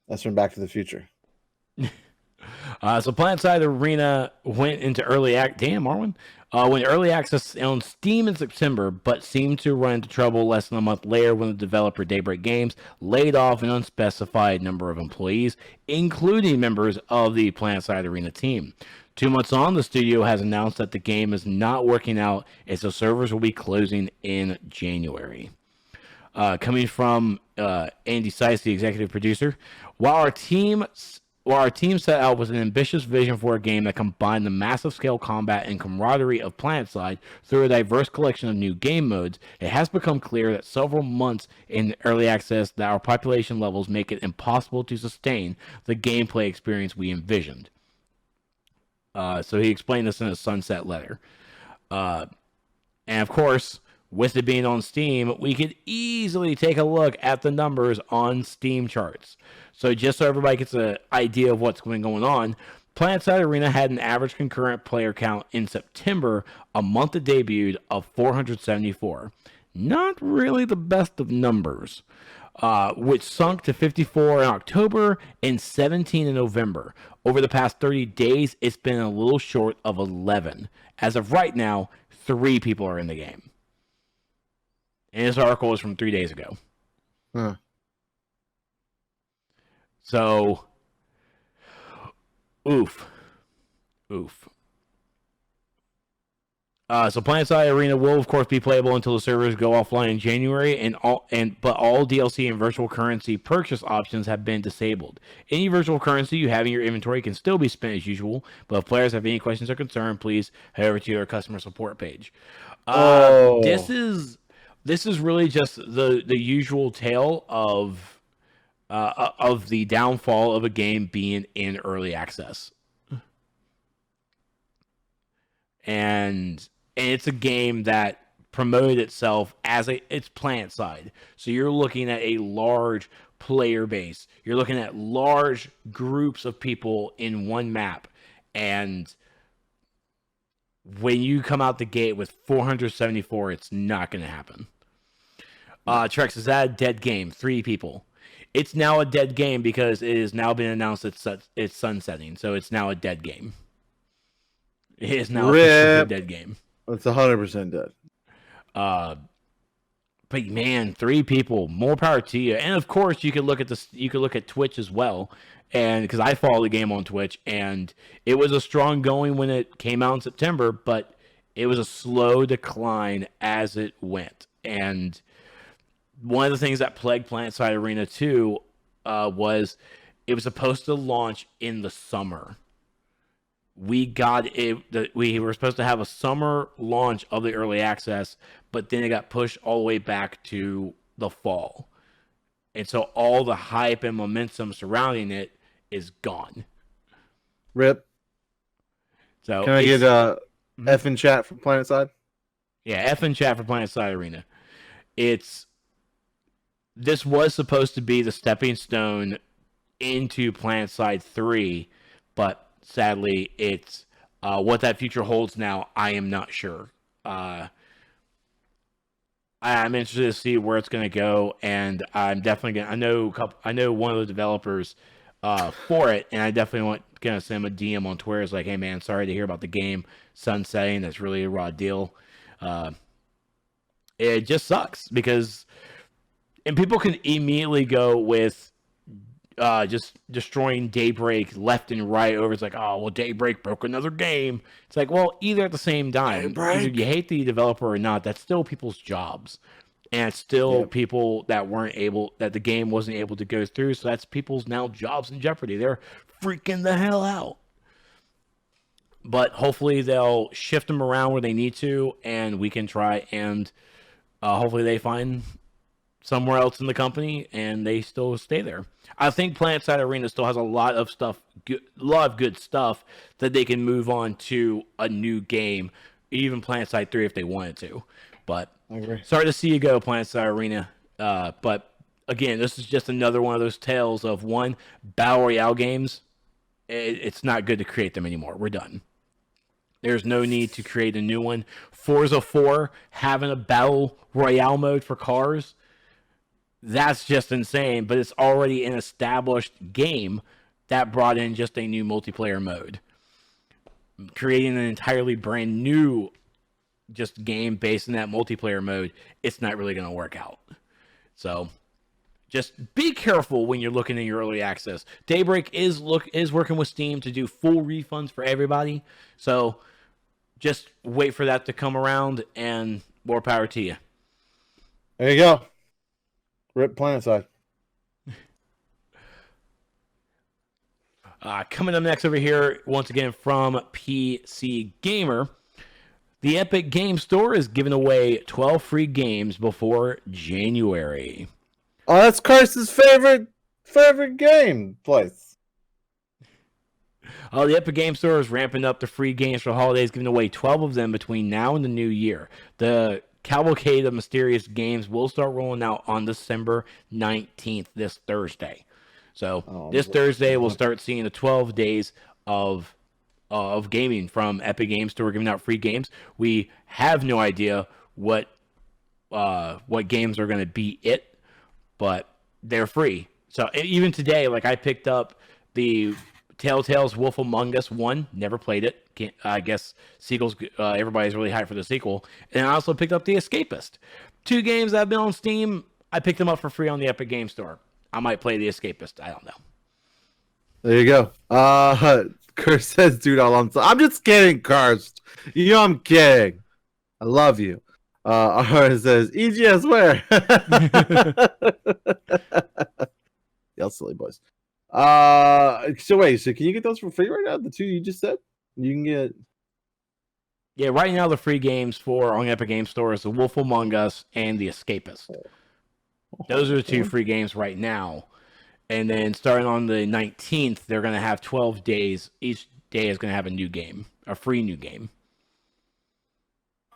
That's from Back to the Future. So Planetside Arena went into early went early access on Steam in September, but seemed to run into trouble less than a month later when the developer Daybreak Games laid off an unspecified number of employees, including members of the Planetside Arena team. 2 months on, the studio has announced that the game is not working out, and so servers will be closing in January. Coming from Andy Seiss, the executive producer, while our team set out with an ambitious vision for a game that combined the massive scale combat and camaraderie of Planetside through a diverse collection of new game modes, it has become clear that several months in early access that our population levels make it impossible to sustain the gameplay experience we envisioned. So he explained this in a Sunset letter. And of course, with it being on Steam, we could easily take a look at the numbers on Steam charts. So just so everybody gets an idea of what's going on, Planetside Arena had an average concurrent player count in September, a month it debuted, of 474. Not really the best of numbers. which sunk to 54 in October and 17 in November. Over the past 30 days, it's been a little short of 11. As of right now, 3 people are in the game. And this article is from 3 days ago. Huh. So, oof. So Planetside Arena will of course be playable until the servers go offline in January, but all DLC and virtual currency purchase options have been disabled. Any virtual currency you have in your inventory can still be spent as usual, but if players have any questions or concern, please head over to their customer support page. This is really just the usual tale of the downfall of a game being in early access. And it's a game that promoted itself as it's Planetside. So you're looking at a large player base. You're looking at large groups of people in one map. And when you come out the gate with 474, it's not going to happen. Trex, is that a dead game? 3 people. It's now a dead game because it has now been announced it's sunsetting. So it's now a dead game. It is now a dead game. It's 100% dead. But man, 3 people, more power to you. And of course, you could look at this. You could look at Twitch as well, and because I follow the game on Twitch, and it was a strong going when it came out in September, but it was a slow decline as it went. And one of the things that plagued Planetside Arena 2 was it was supposed to launch in the summer. We were supposed to have a summer launch of the early access, but then it got pushed all the way back to the fall. And so all the hype and momentum surrounding it is gone. Rip. So can I get F in chat for Planetside? Yeah, F in chat for Planetside Arena. This was supposed to be the stepping stone into Planetside 3, but sadly, it's what that future holds now. I am not sure. I'm interested to see where it's going to go, and I'm definitely going. I know one of the developers for it, and I definitely going to send him a DM on Twitter. It's like, hey man, sorry to hear about the game sunsetting. That's really a raw deal. It just sucks because, and people can immediately go with. Just destroying Daybreak left and right over. It's like, oh, well, Daybreak broke another game. It's like, well, either at the same time, either you hate the developer or not, that's still people's jobs. And it's still people that that the game wasn't able to go through. So that's people's now jobs in jeopardy. They're freaking the hell out. But hopefully they'll shift them around where they need to, and we can try and hopefully they find somewhere else in the company and they still stay there. I think Planetside Arena still has a lot of good stuff that they can move on to a new game, even Planetside 3 if they wanted to. But sorry to see you go, Planetside Arena. But again, this is just another one of those tales of Battle Royale games. It's not good to create them anymore. We're done. There's no need to create a new one. Forza 4 having a Battle Royale mode for cars. That's just insane, but it's already an established game that brought in just a new multiplayer mode. Creating an entirely brand new just game based in that multiplayer mode, it's not really going to work out. So just be careful when you're looking in your early access. Daybreak is working with Steam to do full refunds for everybody. So just wait for that to come around, and more power to you. There you go. Rip Planetside. Coming up next over here, once again from PC Gamer, the Epic Game Store is giving away 12 free games before January. Oh, that's Christ's favorite game place. The Epic Game Store is ramping up the free games for the holidays, giving away 12 of them between now and the new year. The Cavalcade of Mysterious Games will start rolling out on December 19th, this Thursday. So this Thursday, we'll start seeing the 12 days of gaming from Epic Games Store giving out free games. We have no idea what games are going to be but they're free. So even today, like I picked up the Telltale's Wolf Among Us 1, never played it. I guess sequels. Everybody's really hyped for the sequel, and I also picked up The Escapist. 2 games that have been on Steam. I picked them up for free on the Epic Game Store. I might play The Escapist. I don't know. There you go. Kurt says, dude, I'm just kidding, Karst. You know I'm kidding. I love you. It says, EGS where? Y'all silly boys. So wait, so can you get those for free right now? The 2 you just said? You can get... Yeah, right now the free games on Epic Game Store is The Wolf Among Us and The Escapist. Those are the 2 free games right now. And then starting on the 19th, they're going to have 12 days. Each day is going to have a new game, a free new game.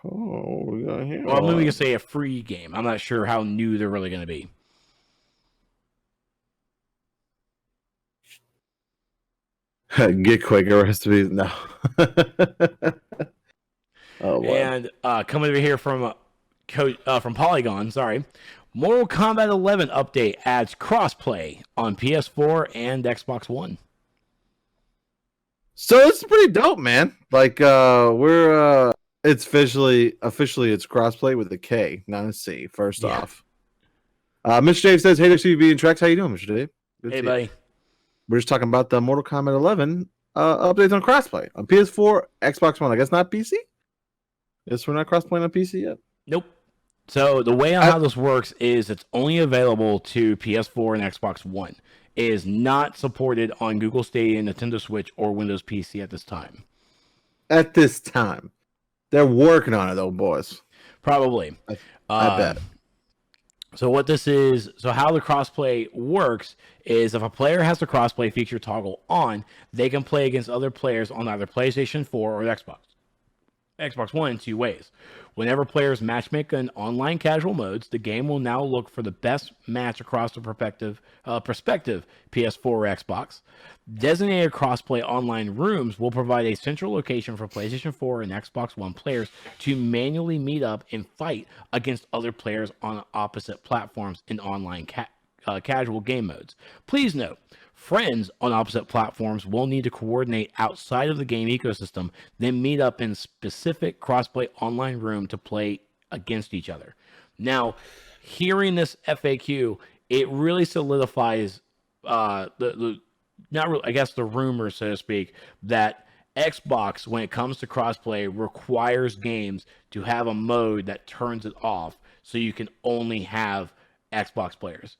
Oh, we got here. Well, maybe we can say a free game. I'm not sure how new they're really going to be. Get quicker recipes. No. Oh, wow. And coming over here from Polygon, sorry. Mortal Kombat 11 update adds crossplay on PS4 and Xbox One. So it's pretty dope, man. Like it's officially it's crossplay with a K, not a C. First off, Mr. Dave says, "Hey there, CB and Trex. How you doing, Mr. Dave? Good Hey, buddy. We're just talking about the Mortal Kombat 11 updates on crossplay on PS4, Xbox One. I guess not PC. Guess we're not crossplaying on PC yet. Nope. So the way on how this works is it's only available to PS4 and Xbox One. It is not supported on Google Stadia, Nintendo Switch, or Windows PC at this time. At this time, they're working on it though, boys. Probably. I bet. So what this is, so how the crossplay works is if a player has the crossplay feature toggle on, they can play against other players on either PlayStation 4 or Xbox One in 2 ways. Whenever players matchmake in online casual modes, the game will now look for the best match across the prospective PS4 or Xbox. Designated crossplay online rooms will provide a central location for PlayStation 4 and Xbox One players to manually meet up and fight against other players on opposite platforms in online casual game modes. Please note, friends on opposite platforms will need to coordinate outside of the game ecosystem, then meet up in specific crossplay online room to play against each other. Now, hearing this FAQ, it really solidifies the rumor, so to speak, that Xbox, when it comes to crossplay, requires games to have a mode that turns it off so you can only have Xbox players.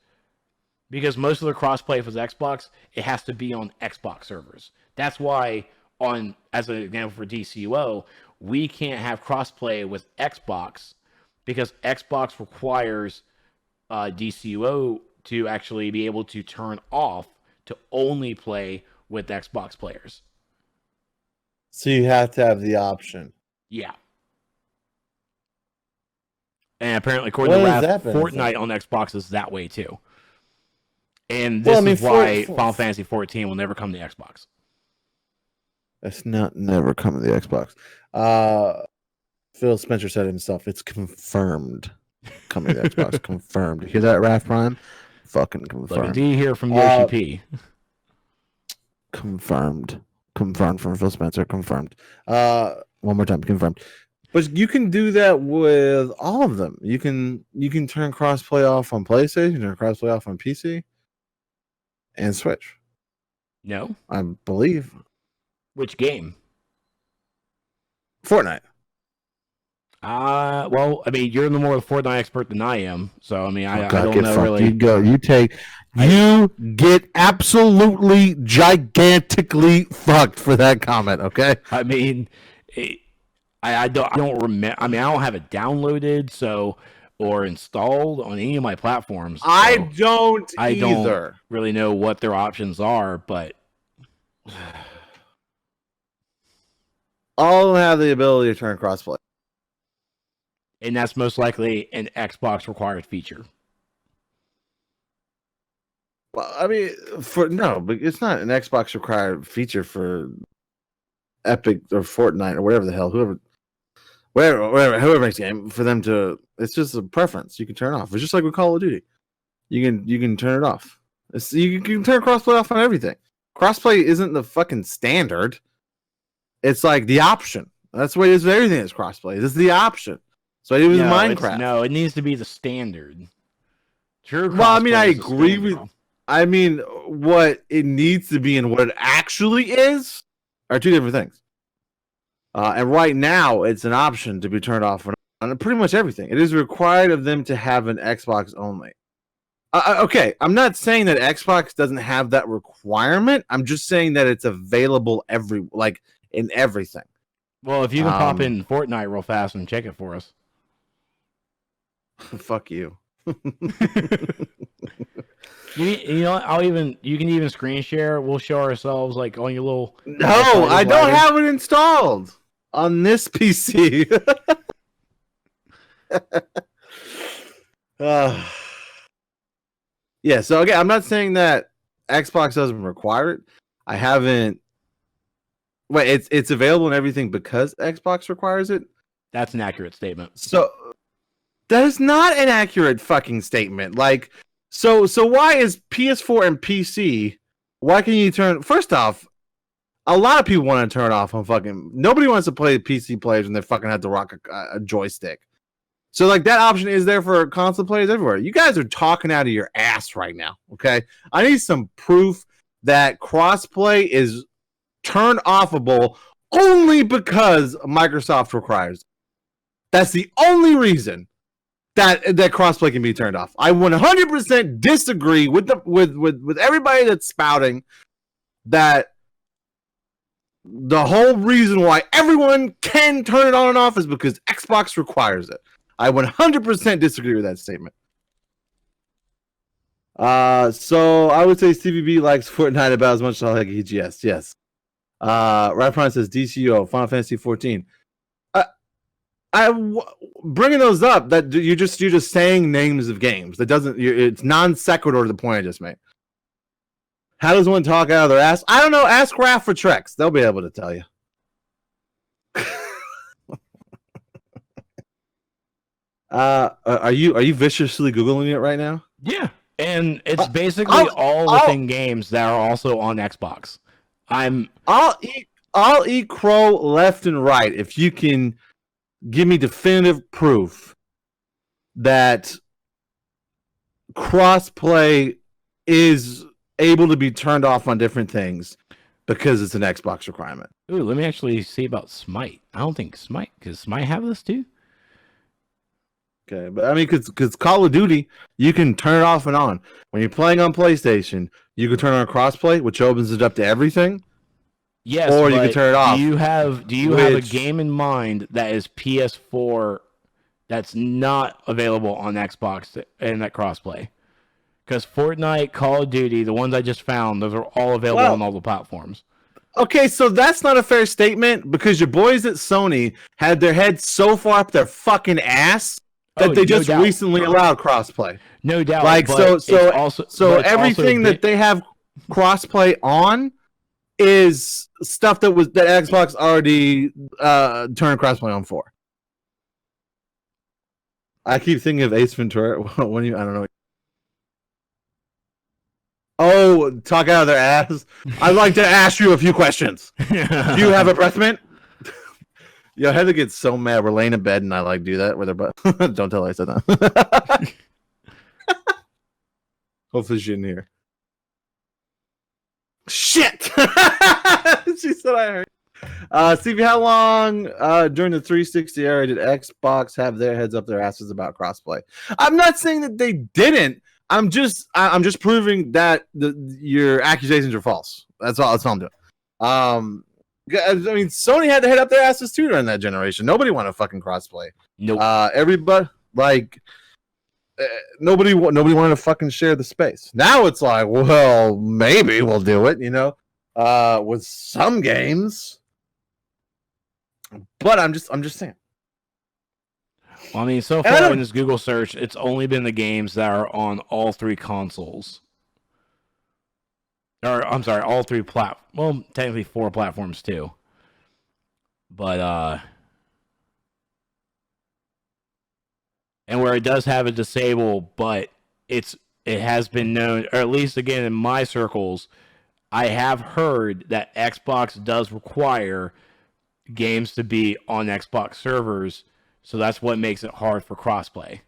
Because most of the crossplay for Xbox, it has to be on Xbox servers. That's why, as an example for DCUO, we can't have crossplay with Xbox because Xbox requires DCUO to actually be able to turn off to only play with Xbox players. So you have to have the option. Yeah. And apparently, according to Raph, Fortnite on Xbox is that way too. And this is why Final Fantasy 14 will never come to Xbox. That's not never coming to the Xbox. Phil Spencer said himself, it's confirmed coming to Xbox. Confirmed. You hear that, Raph Prime? Fucking confirmed. Look, D here from Yoshi P. Confirmed. Confirmed from Phil Spencer. Confirmed. One more time. Confirmed. But you can do that with all of them. You can turn crossplay off on PlayStation, turn crossplay off on PC. And Switch. No, I believe. Which game? Fortnite. Well, I mean, you're more of a Fortnite expert than I am, so I mean, I don't know fucked. really. You get absolutely gigantically fucked for that comment. Okay. I mean, I don't remember. I mean, I don't have it downloaded, or installed on any of my platforms. So I don't really know what their options are, but all have the ability to turn crossplay. And that's most likely an Xbox required feature. Well, I mean, but it's not an Xbox required feature for Epic or Fortnite or whatever the hell, whoever makes a game, for them to. It's just a preference you can turn off. It's just like with Call of Duty. you can turn it off. You can turn crossplay off on everything. Crossplay isn't the fucking standard. It's like the option. That's what it is with everything that's crossplay. This is the option. So it was Minecraft. No, it needs to be the standard. True. Well, I mean, I agree with. I mean, what it needs to be and what it actually is are two different things. And right now, it's an option to be turned off on pretty much everything. It is required of them to have an Xbox only. Okay, I'm not saying that Xbox doesn't have that requirement. I'm just saying that it's available in everything. Well, if you can pop in Fortnite real fast and check it for us. Fuck you. You know, you can even screen share. We'll show ourselves like on your little. No, I don't have it installed on this PC. Yeah, so again, I'm not saying that Xbox doesn't require it. I haven't. Wait, it's available in everything because Xbox requires it. That's an accurate statement. So that is not an accurate fucking statement. Like, so why is PS4 and PC? Why can you turn? First off, a lot of people want to turn it off on fucking. Nobody wants to play PC players when they fucking have to rock a joystick. So, like, that option is there for console players everywhere. You guys are talking out of your ass right now, okay? I need some proof that crossplay is turn offable only because Microsoft requires it. That's the only reason that crossplay can be turned off. I 100% disagree with everybody that's spouting that the whole reason why everyone can turn it on and off is because Xbox requires it. I 100% disagree with that statement. So I would say CVB likes Fortnite about as much as I like EGS. Yes. Rapron says DCO Final Fantasy 14. Bringing those up that you're just saying names of games. That doesn't. It's non sequitur to the point I just made. How does one talk out of their ass? I don't know. Ask Raph for Trex. They'll be able to tell you. Are you viciously Googling it right now? Yeah, and it's basically all within games that are also on Xbox. I'll eat crow left and right if you can give me definitive proof that crossplay is able to be turned off on different things because it's an Xbox requirement. Ooh, let me actually see about Smite. I don't think Smite, because Smite have this too? Okay, but I mean, because Call of Duty, you can turn it off and on. When you're playing on PlayStation, you can turn on crossplay, which opens it up to everything. Yes, or you can turn it off. Do you have a game in mind that is PS4 that's not available on Xbox and that crossplay? Because Fortnite, Call of Duty, the ones I just found, those are all available on all the platforms. Okay, so that's not a fair statement because your boys at Sony had their heads so far up their fucking ass that they just recently allowed crossplay. No doubt. Like so everything that they have crossplay on is stuff that Xbox already turned crossplay on for. I keep thinking of Ace Ventura. I don't know. Oh, talk out of their ass. I'd like to ask you a few questions. Do you have a breath mint? Yo, Heather gets so mad. We're laying in bed and I do that with her butt. Don't tell her I said that. Hopefully she didn't hear. Shit! She said I heard. CV, how long during the 360 era did Xbox have their heads up their asses about crossplay? I'm not saying that they didn't. I'm just proving that your accusations are false. That's all I'm doing. I mean, Sony had to head up their asses too during that generation. Nobody wanted fucking crossplay. Nope. Everybody nobody wanted to fucking share the space. Now it's like, well, maybe we'll do it, with some games. But I'm just saying. Well, I mean, so far in this Google search, it's only been the games that are on all three consoles. Or, I'm sorry, all three well, technically 4 platforms too. But, and where it does have a disable, but it's it has been known, or at least again in my circles, I have heard that Xbox does require games to be on Xbox servers, so that's what makes it hard for crossplay.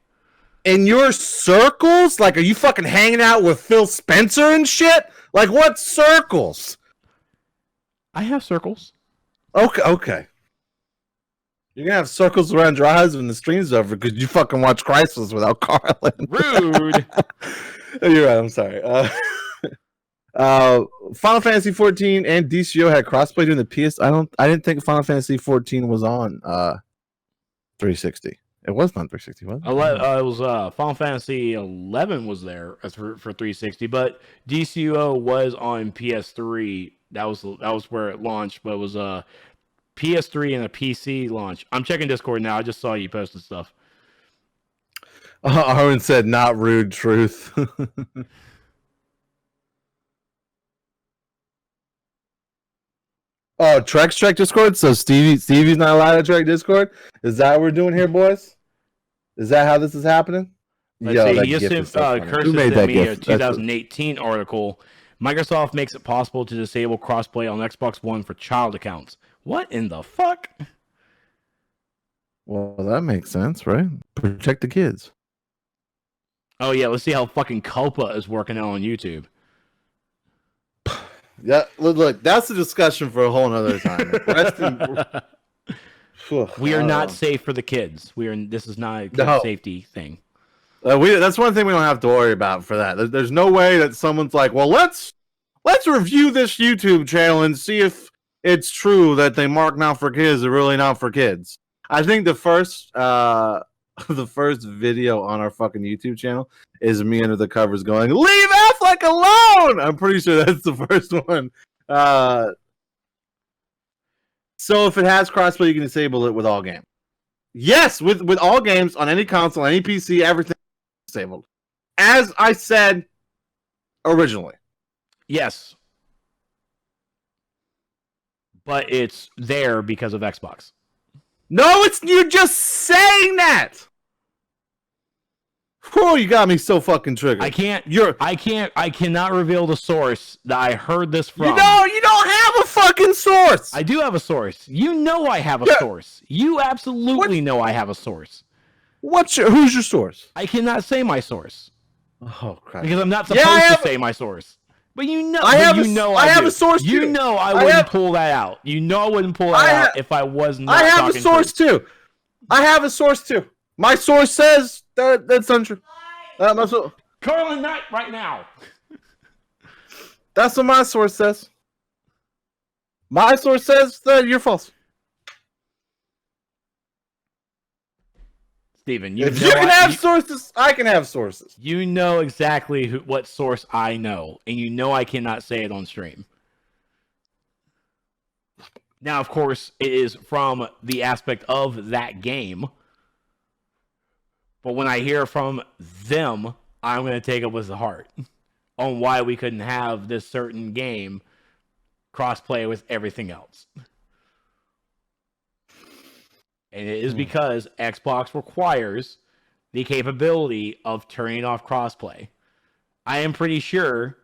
In your circles? Like, are you fucking hanging out with Phil Spencer and shit? Like, what circles? I have circles. Okay. You're gonna have circles around your eyes when the stream's over because you fucking watch Crisis without Carlin. Rude. You're right. I'm sorry. Final Fantasy 14 and DCO had crossplay during the PS. I didn't think Final Fantasy 14 was on 360. It was not 360, was it? It was Final Fantasy 11 was there for 360, but DCO was on PS3. That was where it launched, but it was PS3 and a PC launch. I'm checking Discord now. I just saw you posted stuff. Arwen said, "Not rude, truth." Oh, Trex check Discord. So Stevie's not allowed to check Discord. Is that what we're doing here, boys? Is that how this is happening? Let's see. He just sent me a 2018 article. Microsoft makes it possible to disable crossplay on Xbox One for child accounts. What in the fuck? Well, that makes sense, right? Protect the kids. Oh yeah, let's see how fucking Copa is working out on YouTube. Yeah, look, that's a discussion for a whole nother time. We are not safe for the kids. This is not a kid safety thing. That's one thing we don't have to worry about for that. There's no way that someone's like, well, let's review this YouTube channel and see if it's true that they mark not for kids are really not for kids. I think the first video on our fucking YouTube channel is me under the covers going, "Leave Affleck alone!" I'm pretty sure that's the first one. So if it has crossplay, you can disable it with all games. Yes, with all games on any console, any PC, everything disabled. As I said originally. Yes. But it's there because of Xbox. No, you're just saying that. Oh, you got me so fucking triggered. I cannot reveal the source that I heard this from. You don't have a fucking source. I do have a source. You know I have a source. You absolutely know I have a source. Who's your source? I cannot say my source. Oh crap. Because I'm not supposed to say my source. But you know I have a source too. You know I wouldn't pull that out. You know I wouldn't pull that out if I was not. I have a source too. I have a source too. My source says that's untrue. Carlin, not right now. That's what my source says. My source says that you're false. Steven, if you can have sources, I can have sources. You know exactly what source I know, and you know I cannot say it on stream. Now, of course, it is from the aspect of that game. But when I hear from them, I'm going to take it with the heart on why we couldn't have this certain game crossplay with everything else. And it is because Xbox requires the capability of turning off crossplay. I am pretty sure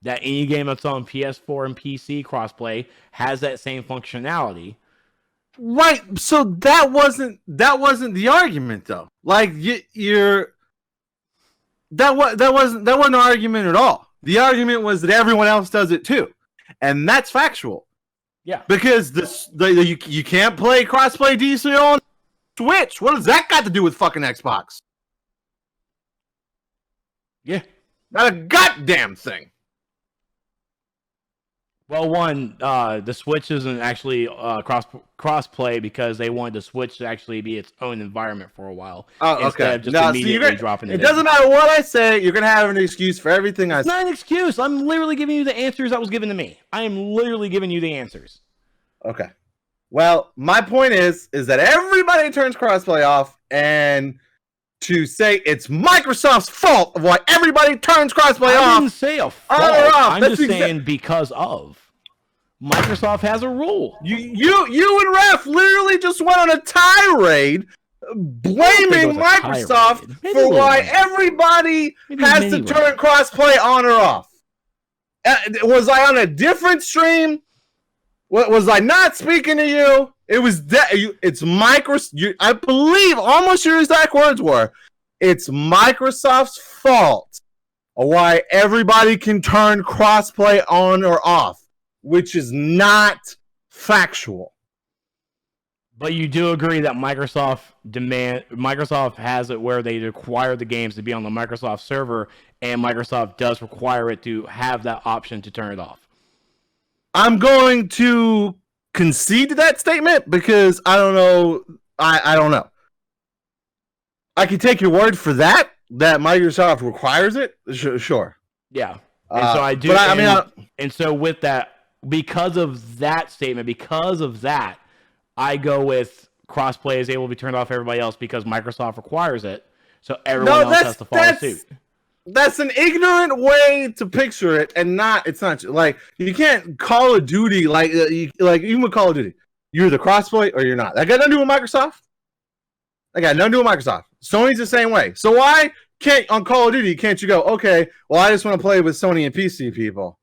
that any game that's on PS4 and PC crossplay has that same functionality. Right. So that wasn't the argument though. Like that wasn't an argument at all. The argument was that everyone else does it too. And that's factual. Yeah. Because you can't play crossplay DC on Switch. What does that got to do with fucking Xbox? Yeah. Not a goddamn thing. Well, the Switch isn't actually crossplay because they wanted the Switch to actually be its own environment for a while. Oh, instead of just immediately dropping it. It doesn't matter what I say. You're gonna have an excuse for everything I say. It's not an excuse. I'm literally giving you the answers that was given to me. I am literally giving you the answers. Okay. Well, my point is that everybody turns crossplay off, and to say it's Microsoft's fault of why everybody turns crossplay off. I didn't say a fault. I'm just saying because of. Microsoft has a rule. You and Ref literally just went on a tirade blaming Microsoft for why everybody has to turn crossplay on or off. Was I on a different stream? Was I not speaking to you? It was it's Microsoft. I believe almost your exact words were, "It's Microsoft's fault why everybody can turn crossplay on or off," which is not factual. But you do agree that Microsoft has it where they require the games to be on the Microsoft server, and Microsoft does require it to have that option to turn it off. I'm going to concede to that statement because I don't know. I don't know. I can take your word for that Microsoft requires it. Sure. Yeah. And so I do. But and so with that, because of that statement, I go with crossplay is able to be turned off everybody else because Microsoft requires it. So everyone else has to follow suit. That's an ignorant way to picture it, and it's not like you can't Call of Duty even with Call of Duty, you're either crossplay or you're not. That got nothing to do with Microsoft. Sony's the same way. So why can't on Call of Duty can't you go, okay, well I just want to play with Sony and PC people.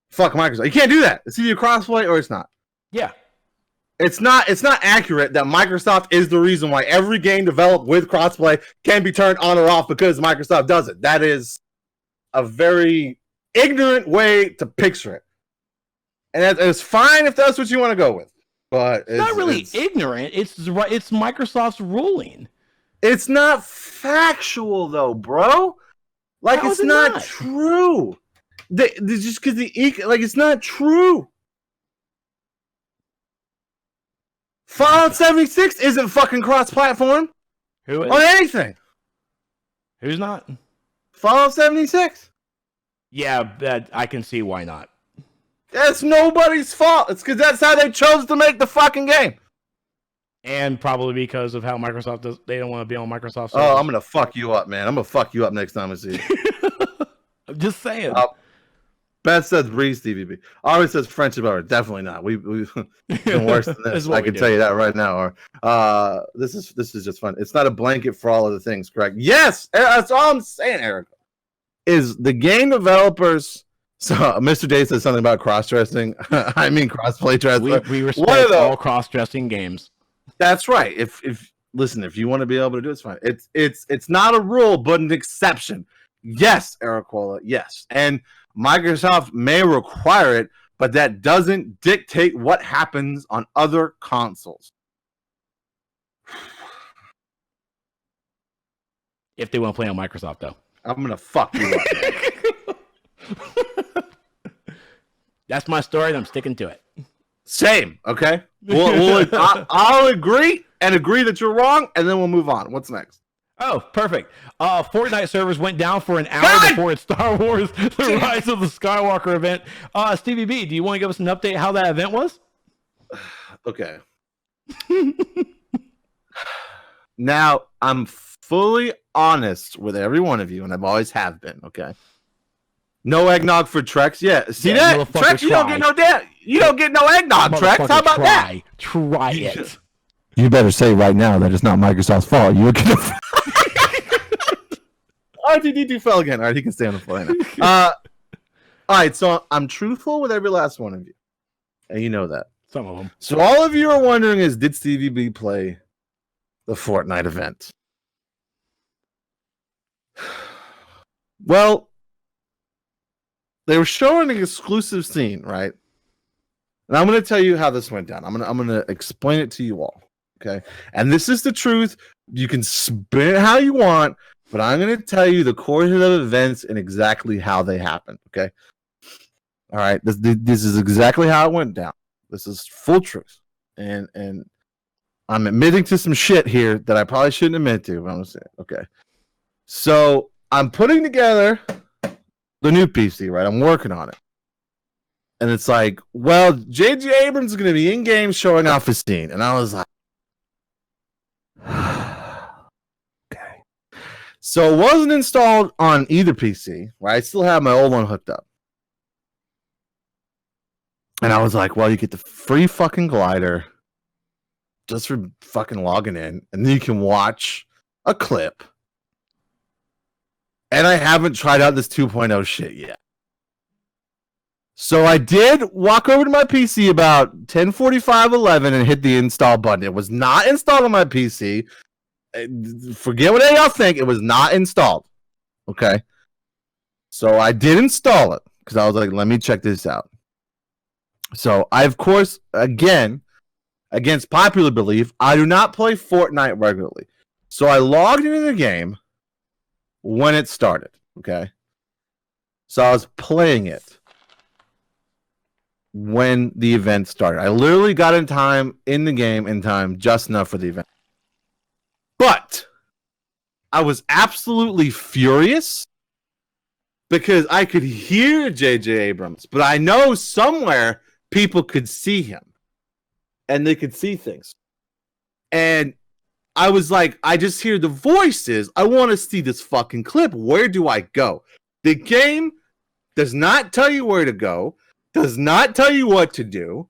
Fuck Microsoft. You can't do that. It's either crossplay or it's not. Yeah. It's not accurate that Microsoft is the reason why every game developed with crossplay can be turned on or off because Microsoft does it. That is a very ignorant way to picture it. And it's fine if that's what you want to go with. But it's not really ignorant. It's Microsoft's ruling. It's not factual though, bro. Like it's not true. Just because it's not true. Fallout 76 isn't fucking cross-platform. Who is? On anything. Who's not? Fallout 76. Yeah, I can see why not. That's nobody's fault. It's because that's how they chose to make the fucking game. And probably because of how Microsoft does. They don't want to be on Microsoft servers. Oh, I'm going to fuck you up, man. I'm going to fuck you up next time I see you. I'm just saying. Beth says Breeze TVB. Always says friendship over. Definitely not. We've been worse than this. I can tell you that right now. Or this is just fun. It's not a blanket for all of the things, correct? Yes, that's all I'm saying, Eric. Is the game developers? So Mr. Day says something about cross-dressing. I mean cross-play dressing. We respect all cross-dressing games. That's right. If you want to be able to do it, it's fine. It's not a rule, but an exception. Yes, Ericola. Yes, and Microsoft may require it, but that doesn't dictate what happens on other consoles. If they want to play on Microsoft, though. I'm going to fuck you up. That's my story, and I'm sticking to it. Same, okay? I'll agree that you're wrong, and then we'll move on. What's next? Oh, perfect. Fortnite servers went down for an hour before its Star Wars The Rise of the Skywalker event. Stevie B, do you want to give us an update how that event was? Okay. Now, I'm fully honest with every one of you, and I've always have been, okay? No eggnog for Trex. Yeah, see that? Trex, you don't get no eggnog, Trex. How about that? Try it. You better say right now that it's not Microsoft's fault. You're gonna. R2D2 fell again. All right, he can stay on the floor now. All right, so I'm truthful with every last one of you, and you know that. Some of them. So all of you are wondering did Stevie B play the Fortnite event? Well, they were showing an exclusive scene, right? And I'm going to tell you how this went down. I'm going to explain it to you all. Okay, and this is the truth. You can spin it how you want, but I'm going to tell you the course of events and exactly how they happened. Okay, all right. This is exactly how it went down. This is full truth, and I'm admitting to some shit here that I probably shouldn't admit to. But I'm going to say it. Okay, so I'm putting together the new PC. Right, I'm working on it. And it's like, well, J.J. Abrams is going to be in game showing off his scene, and I was like. Okay. So it wasn't installed on either PC, right? I still have my old one hooked up. And I was like, well, you get the free fucking glider. fucking logging in, and then you can watch a clip. And I haven't tried out this 2.0 shit yet. So I did walk over to my PC about 10:45-11 and hit the install button. It was not installed on my PC. Forget what y'all think. It was not installed. Okay. So I did install it because I was like, let me check this out. So I, of course, again, against popular belief, I do not play Fortnite regularly. So I logged into the game when it started. Okay. So I was playing it when the event started. I literally got in the game in time just enough for the event. But I was absolutely furious because I could hear J.J. Abrams, but I know somewhere people could see him and they could see things. And I was like, I just hear the voices. I want to see this fucking clip. Where do I go? The game does not tell you where to go, does not tell you what to do.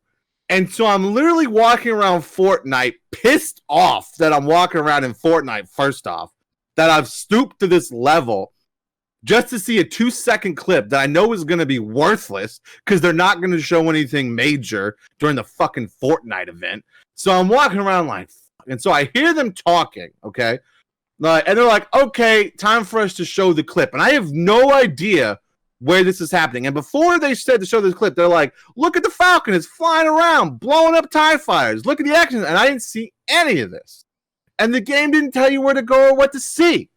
And so I'm literally walking around Fortnite pissed off that I'm walking around in Fortnite, first off, that I've stooped to this level just to see a 2-second clip that I know is going to be worthless because they're not going to show anything major during the fucking Fortnite event. So I'm walking around like, and so I hear them talking, okay? And they're like, okay, time for us to show the clip. And I have no idea where this is happening. And before they said to show this clip, they're like, look at the Falcon. It's flying around, blowing up TIE fighters. Look at the action. And I didn't see any of this. And the game didn't tell you where to go or what to see.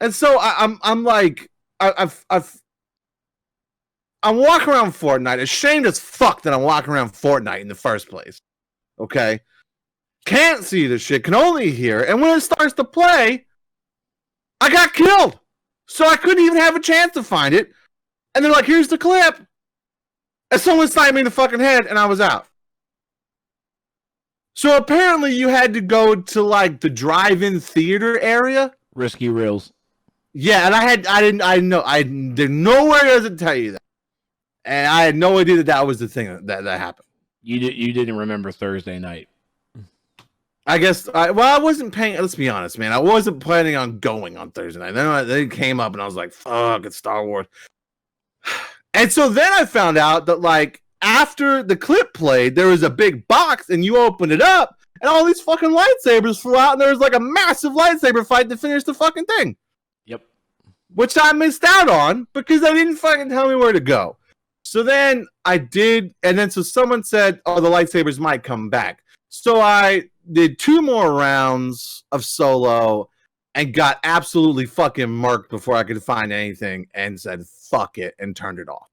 And so I'm like, I'm walking around Fortnite, ashamed as fuck that I'm walking around Fortnite in the first place. Okay? Can't see the shit, can only hear. And when it starts to play, I got killed. So I couldn't even have a chance to find it. And they're like, here's the clip. And someone sniped me in the fucking head, and I was out. So apparently you had to go to like the drive-in theater area. Risky reels. Yeah, and there's nowhere does it tell you that. And I had no idea that was the thing that happened. You didn't remember Thursday night. I guess, I wasn't paying, let's be honest, man. I wasn't planning on going on Thursday night. Then it came up and I was like, fuck, it's Star Wars. And so then I found out that, like, after the clip played, there was a big box and you open it up and all these fucking lightsabers flew out and there was like a massive lightsaber fight to finish the fucking thing. Yep. Which I missed out on because they didn't fucking tell me where to go. So then I did, and then so someone said, oh, the lightsabers might come back. So I did 2 more rounds of solo and got absolutely fucking murked before I could find anything and said, fuck it, and turned it off.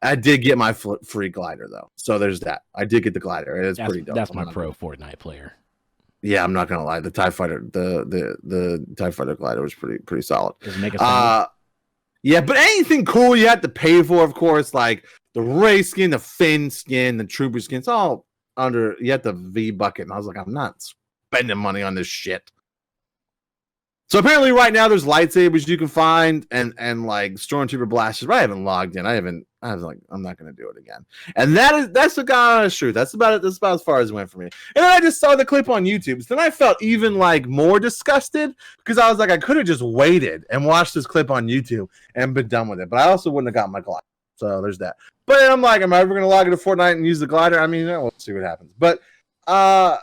I did get my free glider, though. So there's that. I did get the glider. It's pretty dope. That's my pro Fortnite player. Yeah, I'm not going to lie. The TIE Fighter, the TIE Fighter glider was pretty solid. Does it make a sound? Yeah, but anything cool you have to pay for, of course, like the Ray skin, the Finn skin, the Trooper skin, it's all under, you have the V bucket. And I was like, I'm not spending money on this shit. So apparently right now there's lightsabers you can find and like Stormtrooper blasters, but I haven't logged in. I was like, I'm not going to do it again. And that's the God honest truth. That's about it. That's about as far as it went for me. And then I just saw the clip on YouTube. So then I felt even like more disgusted because I was like, I could have just waited and watched this clip on YouTube and been done with it. But I also wouldn't have got my glider. So there's that. But I'm like, am I ever going to log into Fortnite and use the glider? I mean, we'll see what happens. But so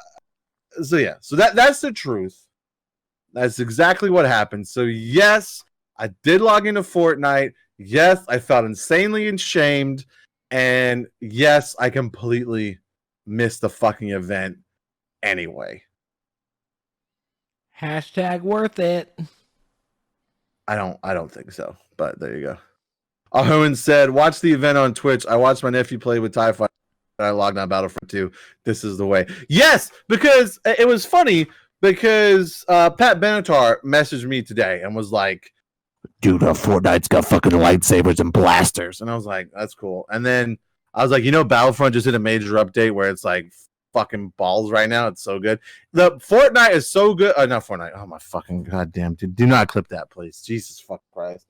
yeah, so that's the truth. That's exactly what happened. So yes, I did log into Fortnite. Yes, I felt insanely ashamed. And yes, I completely missed the fucking event anyway. Hashtag worth it. I don't think so. But there you go. Ahoen said, watch the event on Twitch. I watched my nephew play with TIE Fighter. I logged on Battlefront 2. This is the way. Yes, because it was funny. Because Pat Benatar messaged me today and was like, dude, Fortnite's got fucking lightsabers and blasters. And I was like, that's cool. And then I was like, Battlefront just did a major update where it's like fucking balls right now. It's so good. The Fortnite is so good. Not Fortnite. Oh, my fucking goddamn dude. Do not clip that, please. Jesus fucking Christ.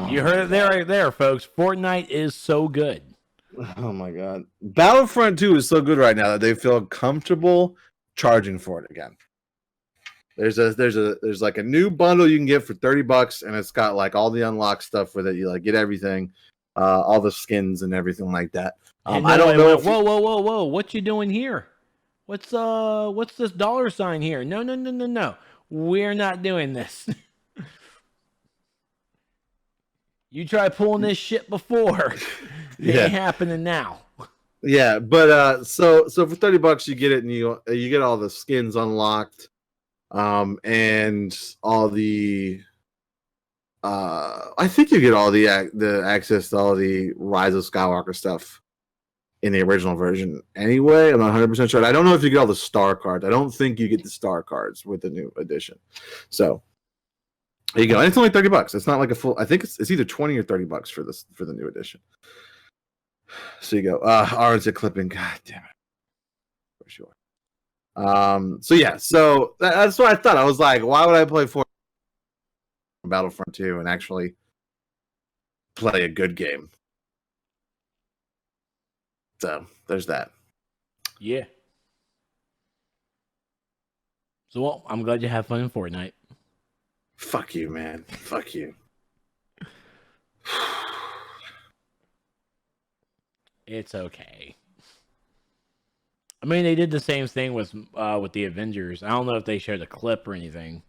You heard it right there, folks. Fortnite is so good. Oh my god, Battlefront 2 is so good right now that they feel comfortable charging for it again. There's like a new bundle you can get for $30, and it's got like all the unlocked stuff with it. You like get everything, all the skins and everything like that. I don't know. Whoa! What you doing here? What's this dollar sign here? No. We're not doing this. You tried pulling this shit before. It ain't happening now. Yeah, but so for $30 you get it, and you get all the skins unlocked, and all the I think you get all the access to all the Rise of Skywalker stuff in the original version. Anyway, I'm not 100% sure. I don't know if you get all the star cards. I don't think you get the star cards with the new edition. So there you go. And it's only $30. It's not like a full. I think it's either $20 or $30 for the new edition. So you go. RNC clipping. God damn it. For sure. So yeah. So that's what I thought. I was like, why would I play Fortnite, Battlefront 2, and actually play a good game? So there's that. Yeah. So well, I'm glad you have fun in Fortnite. Fuck you, man. Fuck you. It's okay. I mean, they did the same thing with the Avengers. I don't know if they shared a clip or anything,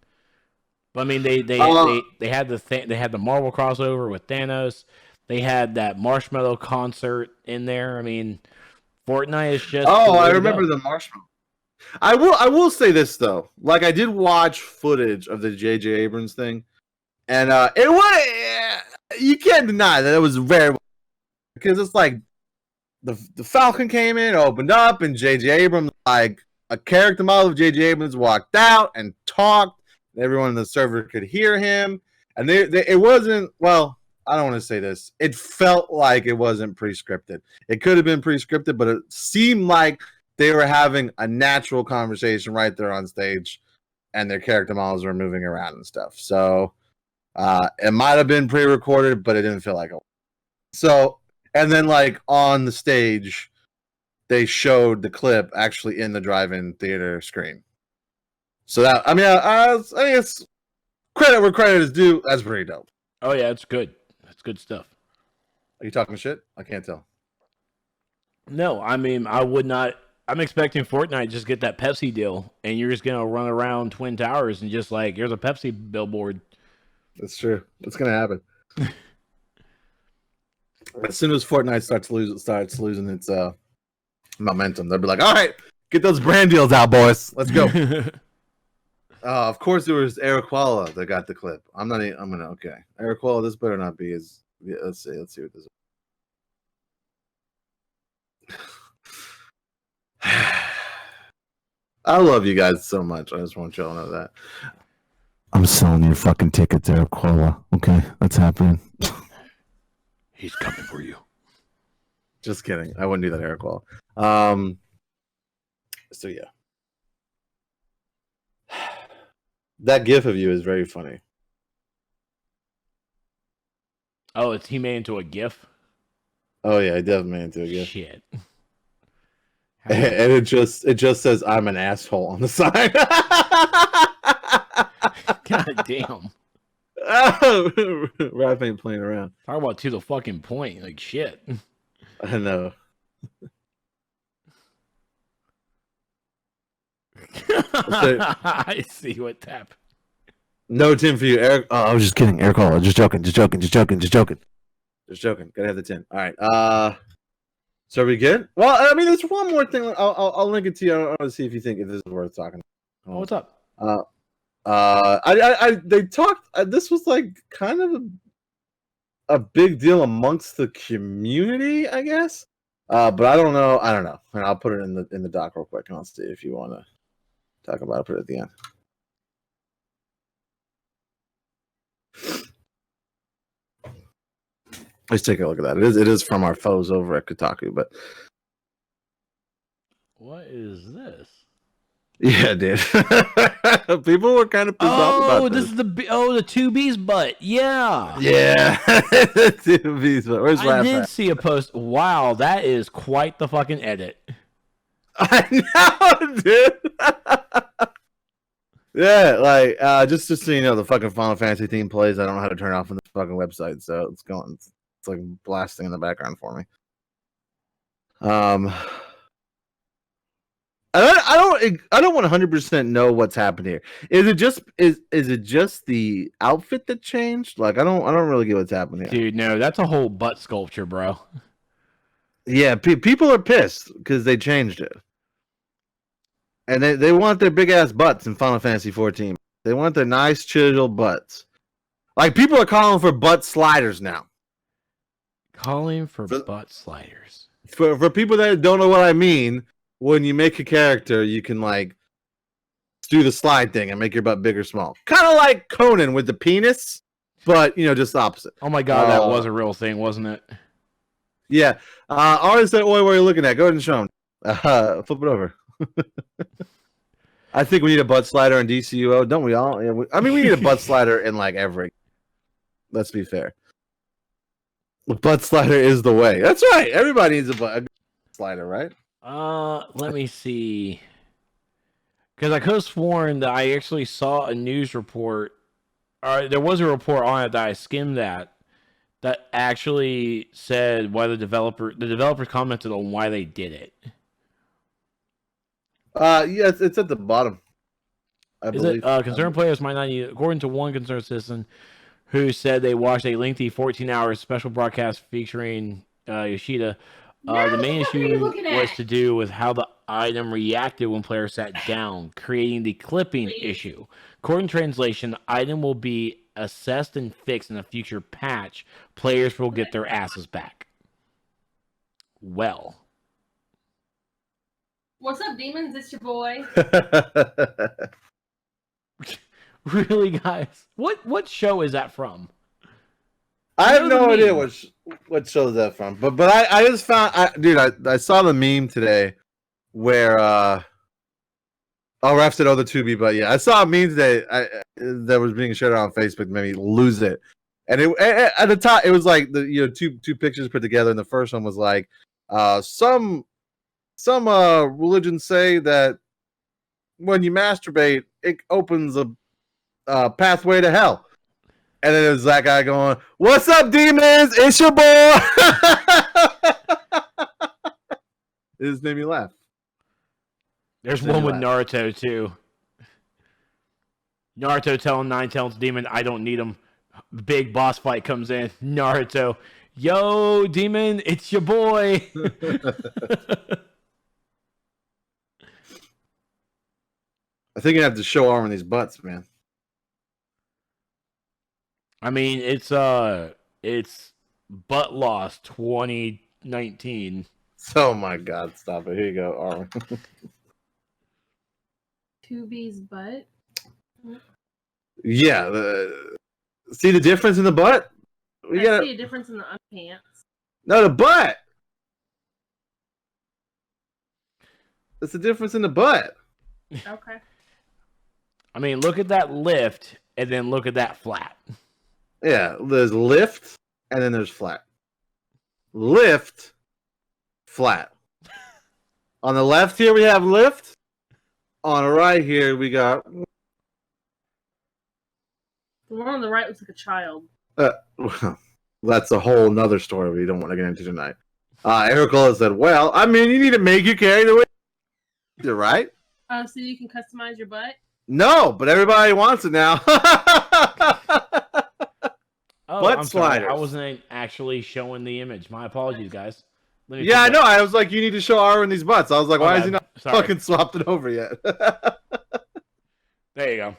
but I mean, they had the thing. They had the Marvel crossover with Thanos. They had that Marshmallow concert in there. I mean, Fortnite is just. Oh, I remember the Marshmallow. I will say this though. Like, I did watch footage of the J.J. Abrams thing, and it was, you can't deny that it was very, because it's like the Falcon came in, opened up, and J.J. Abrams, like a character model of J.J. Abrams, walked out and talked. And everyone in the server could hear him, and it wasn't, well, I don't want to say this. It felt like it wasn't pre-scripted. It could have been pre-scripted, but it seemed like they were having a natural conversation right there on stage, and their character models were moving around and stuff. So it might have been pre-recorded, but it didn't feel like it. So, and then like on the stage, they showed the clip actually in the drive-in theater screen. So that, I mean, I think it's credit where credit is due. That's pretty dope. Oh yeah, it's good. That's good stuff. Are you talking shit? I can't tell. No, I mean, I would not. I'm expecting Fortnite to just get that Pepsi deal, and you're just gonna run around Twin Towers and just like, here's a Pepsi billboard. That's true. It's gonna happen. As soon as Fortnite starts losing its momentum, they'll be like, all right, get those brand deals out, boys. Let's go. Of course, it was Eriquala that got the clip. Okay. Eriquala, this better not be as. Yeah, let's see what this is. I love you guys so much. I just want y'all to know that. I'm selling your fucking tickets, Eriquala. Okay, that's happening. He's coming for you. Just kidding. I wouldn't do that, Eriquala. So yeah. That gif of you is very funny. Oh, he made into a GIF? Oh yeah, I definitely made into a gif. Shit. And it just says I'm an asshole on the side. God damn. Rap ain't playing around. Talk about to the fucking point. Like shit. I know. I see what happened. No 10 for you, Eric. Oh, I was just kidding. Eriquala. Just joking. Gotta have the 10. All right. So are we good? Well, I mean, there's one more thing. I'll link it to you. I want to see if you think if this is worth talking. Oh, what's up? They talked. This was like kind of a big deal amongst the community, I guess. But I don't know. And I'll put it in the doc real quick, and I'll see if you want to talk about it. Put it at the end. Let's take a look at that. It is from our foes over at Kotaku, but what is this? Yeah, dude. People were kind of pissed off about this is the 2B's butt. Yeah. Yeah. Where's I did Raph? see a post. Wow, that is quite the fucking edit. I know, dude. Yeah, like just so you know, the fucking Final Fantasy theme plays. I don't know how to turn it off on the fucking website, so it's going. It's like blasting in the background for me. I don't 100% know what's happened here. Is it just the outfit that changed? Like I don't really get what's happening here. Dude, no, that's a whole butt sculpture, bro. Yeah, people are pissed because they changed it. And they want their big ass butts in Final Fantasy 14. They want their nice chiseled butts. Like people are calling for butt sliders now. Calling for butt sliders. For people that don't know what I mean, when you make a character, you can like do the slide thing and make your butt big or small. Kind of like Conan with the penis, but just the opposite. Oh my god, that was a real thing, wasn't it? Yeah. Artist that way where you're looking at. Go ahead and show him. Flip it over. I think we need a butt slider in DCUO, don't we all? Yeah, we need a butt slider in like every. Let's be fair. The butt slider is the way. That's right. Everybody needs a butt slider, right? Let me see. Because I could have sworn that I actually saw a news report. There was a report on it that I skimmed that actually said why the developers commented on why they did it. Yeah, it's at the bottom. I believe. Concerned players might not need, according to one concerned citizen who said they watched a lengthy 14-hour special broadcast featuring Yoshida. The main issue was to do with how the item reacted when players sat down, creating the clipping issue. According to translation, the item will be assessed and fixed in a future patch. Players will get their asses back. Well. What's up, demons? It's your boy. Really, guys? What show is that from? I have no idea what show is that from, but I just found, I saw the meme today where Raph said, the 2B, but yeah, I saw a meme today that was being shared on Facebook, made me lose it, and at the top it was like the two pictures put together, and the first one was like some religions say that when you masturbate, it opens a pathway to hell. And then there's that guy going, "What's up, demons? It's your boy." It just made me laugh. There's one with Naruto, too. Naruto telling Nine-Tails Demon, I don't need him. Big boss fight comes in. Naruto, yo, Demon, it's your boy. I think you have to show arm in these butts, man. I mean, it's Butt Loss 2019. Oh my god, stop it. Here you go, arm. 2B's butt? Yeah. See the difference in the butt? I see a difference in the underpants. No, the butt. That's the difference in the butt. Okay. I mean, look at that lift, and then look at that flat. Yeah, there's lift, and then there's flat. Lift, flat. On the left here, we have lift. On the right here, we got... The one on the right looks like a child. Well, that's a whole nother story we don't want to get into tonight. Ericola said, well, I mean, you need to make your character the way you're right. Oh, so you can customize your butt? No, but everybody wants it now. Oh, butt I'm sorry. sliders. I wasn't actually showing the image. My apologies, guys. Yeah, I know. I was like, you need to show R in these butts. I was like, why is he not fucking swapped it over yet? There you go.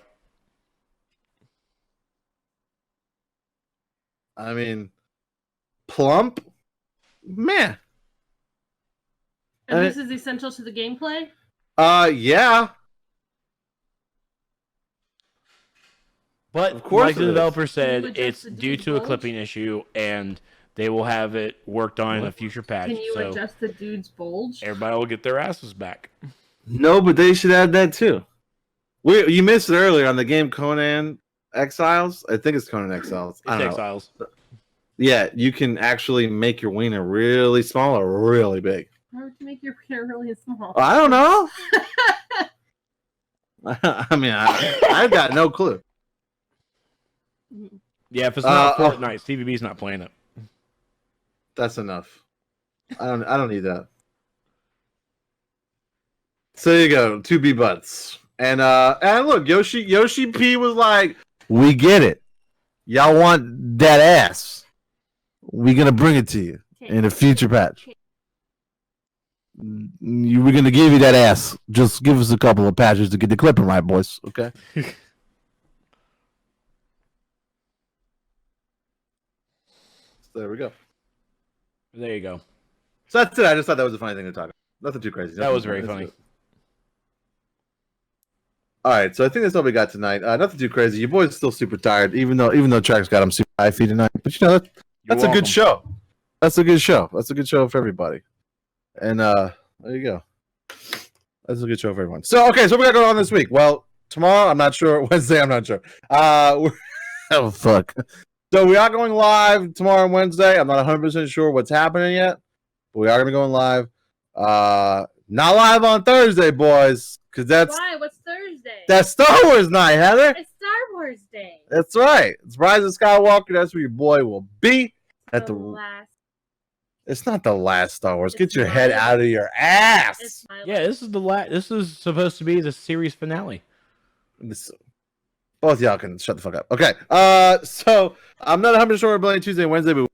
I mean, plump? Man. And this is essential to the gameplay? Yeah. But of course like the developer Can said, you adjust it's the due dude's to a bulge? clipping issue, and they will have it worked on in a future patch. Can you so adjust the dude's bulge? everybody will get their asses back. No, but they should add that too. You missed it earlier on the game Conan Exiles. I think it's Conan Exiles. I It's don't know. Exiles. Yeah, you can actually make your wiener really small or really big. Why would you make your hair really small? I don't know. I mean, I've got no clue. Yeah, if it's not Fortnite, CVB's not playing it. That's enough. I don't need that. So there you go, 2B butts. And look, Yoshi P was like, "We get it. Y'all want that ass. We're gonna bring it to you in a future patch. We're gonna give you that ass. Just give us a couple of patches to get the clipping right, boys. Okay." So there we go. There you go. So that's it. I just thought that was a funny thing to talk about. Nothing too crazy. That was very funny. All right, so I think that's all we got tonight. Nothing too crazy. Your boy's still super tired, even though Trex got him super high feed tonight. But you know that's a good show. That's a good show. That's a good show for everybody. And there you go. That's a good show for everyone. So okay, so we got going on this week. Well, tomorrow I'm not sure. Wednesday I'm not sure. Oh fuck. So we are going live tomorrow and Wednesday. I'm not 100% sure what's happening yet, but we are going to be going live. Not live on Thursday, boys, because that's Why? What's Thursday? that's Star Wars night, Heather. It's Star Wars Day. That's right. It's Rise of Skywalker. That's where your boy will be at The the. last. It's not the last Star Wars. Get It's your not. head out of your ass. It's my Yeah, this is This is supposed to be the series finale. Both y'all can shut the fuck up. Okay. So I'm not 100% sure we're playing Tuesday and Wednesday, but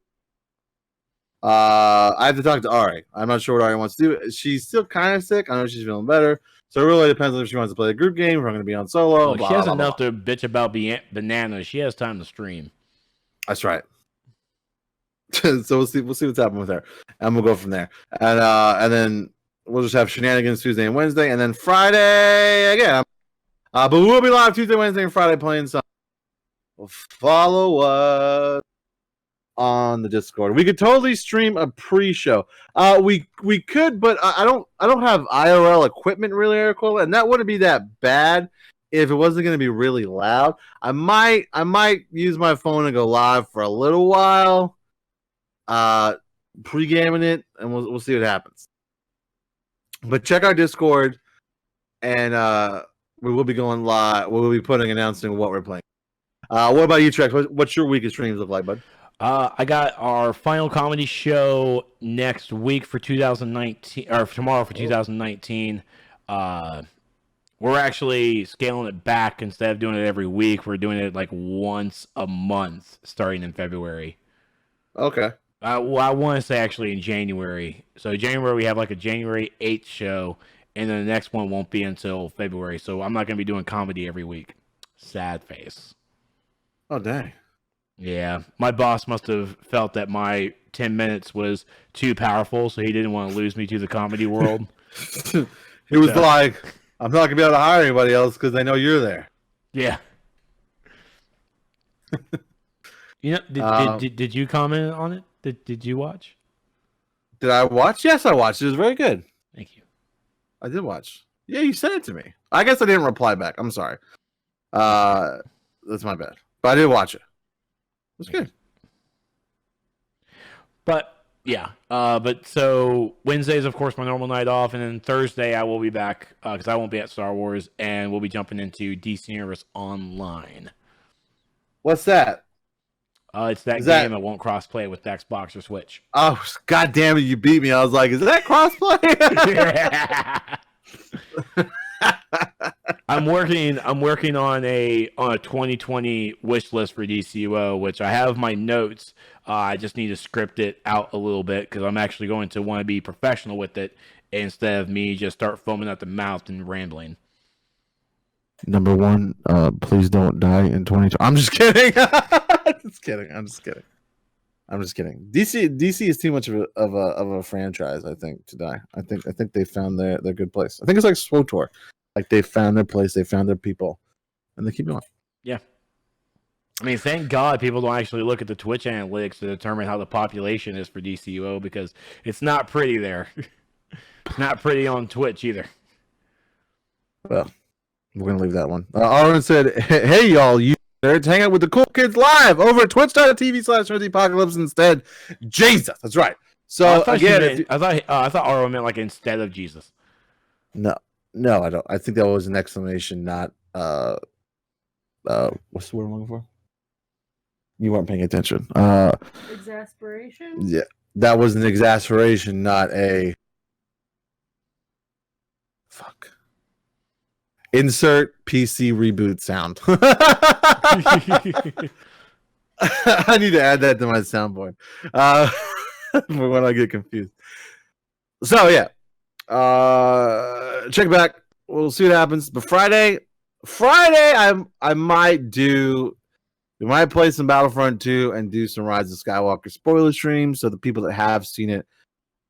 I have to talk to Ari. I'm not sure what Ari wants to do. She's still kind of sick. I know she's feeling better. So it really depends on if she wants to play a group game, if we're going to be on solo. Look, she has enough to bitch about bananas. She has time to stream. That's right. So we'll see what's happening with her, and we'll go from there. And then we'll just have shenanigans Tuesday and Wednesday, and then Friday again. But we will be live Tuesday, Wednesday, and Friday playing some. Follow us on the Discord. We could totally stream a pre-show. We could, but I don't have IRL equipment really, Ericola, and that wouldn't be that bad if it wasn't going to be really loud. I might use my phone and go live for a little while, pre-gaming it, and we'll see what happens. But check our Discord, and we will be going live. We will be announcing what we're playing. What about you, Trex? What's your week of streams look like, bud? I got our final comedy show next week for 2019, or tomorrow for 2019. We're actually scaling it back. Instead of doing it every week, we're doing it like once a month starting in February. Okay. Well, I want to say actually in January. So January we have like a January 8th show, and then the next one won't be until February. So I'm not going to be doing comedy every week. Sad face. Oh, dang. Yeah, my boss must have felt that my 10 minutes was too powerful, so he didn't want to lose me to the comedy world. He was like, I'm not going to be able to hire anybody else because they know you're there. Yeah. You know, did you comment on it? Did you watch? Did I watch? Yes, I watched. It was very good. Thank you. I did watch. Yeah, you sent it to me. I guess I didn't reply back. I'm sorry. That's my bad. But I did watch it. It was good. But yeah, but so Wednesday is of course my normal night off, and then Thursday I will be back because I won't be at Star Wars, and we'll be jumping into DC Universe Online. What's that? It's that game that won't crossplay with the Xbox or Switch. Oh, god damn it, you beat me. I was like, is that crossplay? I'm working on a 2020 wish list for DCUO, which I have my notes. I just need to script it out a little bit because I'm actually going to want to be professional with it instead of me just start foaming at the mouth and rambling. Number one, please don't die in 2020. I'm just kidding. I'm just kidding. DC is too much of a franchise, I think, to die. I think they found their good place. I think it's like SWTOR. Like they found their place, they found their people, and they keep going. Yeah. I mean, thank God people don't actually look at the Twitch analytics to determine how the population is for DCUO because it's not pretty there. It's not pretty on Twitch either. Well, we're gonna leave that one. Arlen said, "Hey y'all, you nerds, hang out with the cool kids live over at twitch.tv/nerdapocalypse instead." Jesus, that's right. So again, I thought Aro meant like instead of Jesus. no, I don't. I think that was an exclamation, not what's the word I'm looking for? You weren't paying attention. Exasperation? Yeah, that was an exasperation, not a fuck. Insert PC reboot sound. I need to add that to my soundboard for when I get confused. So yeah, check back. We'll see what happens. But Friday, I might do. We might play some Battlefront 2 and do some Rise of Skywalker spoiler streams, so the people that have seen it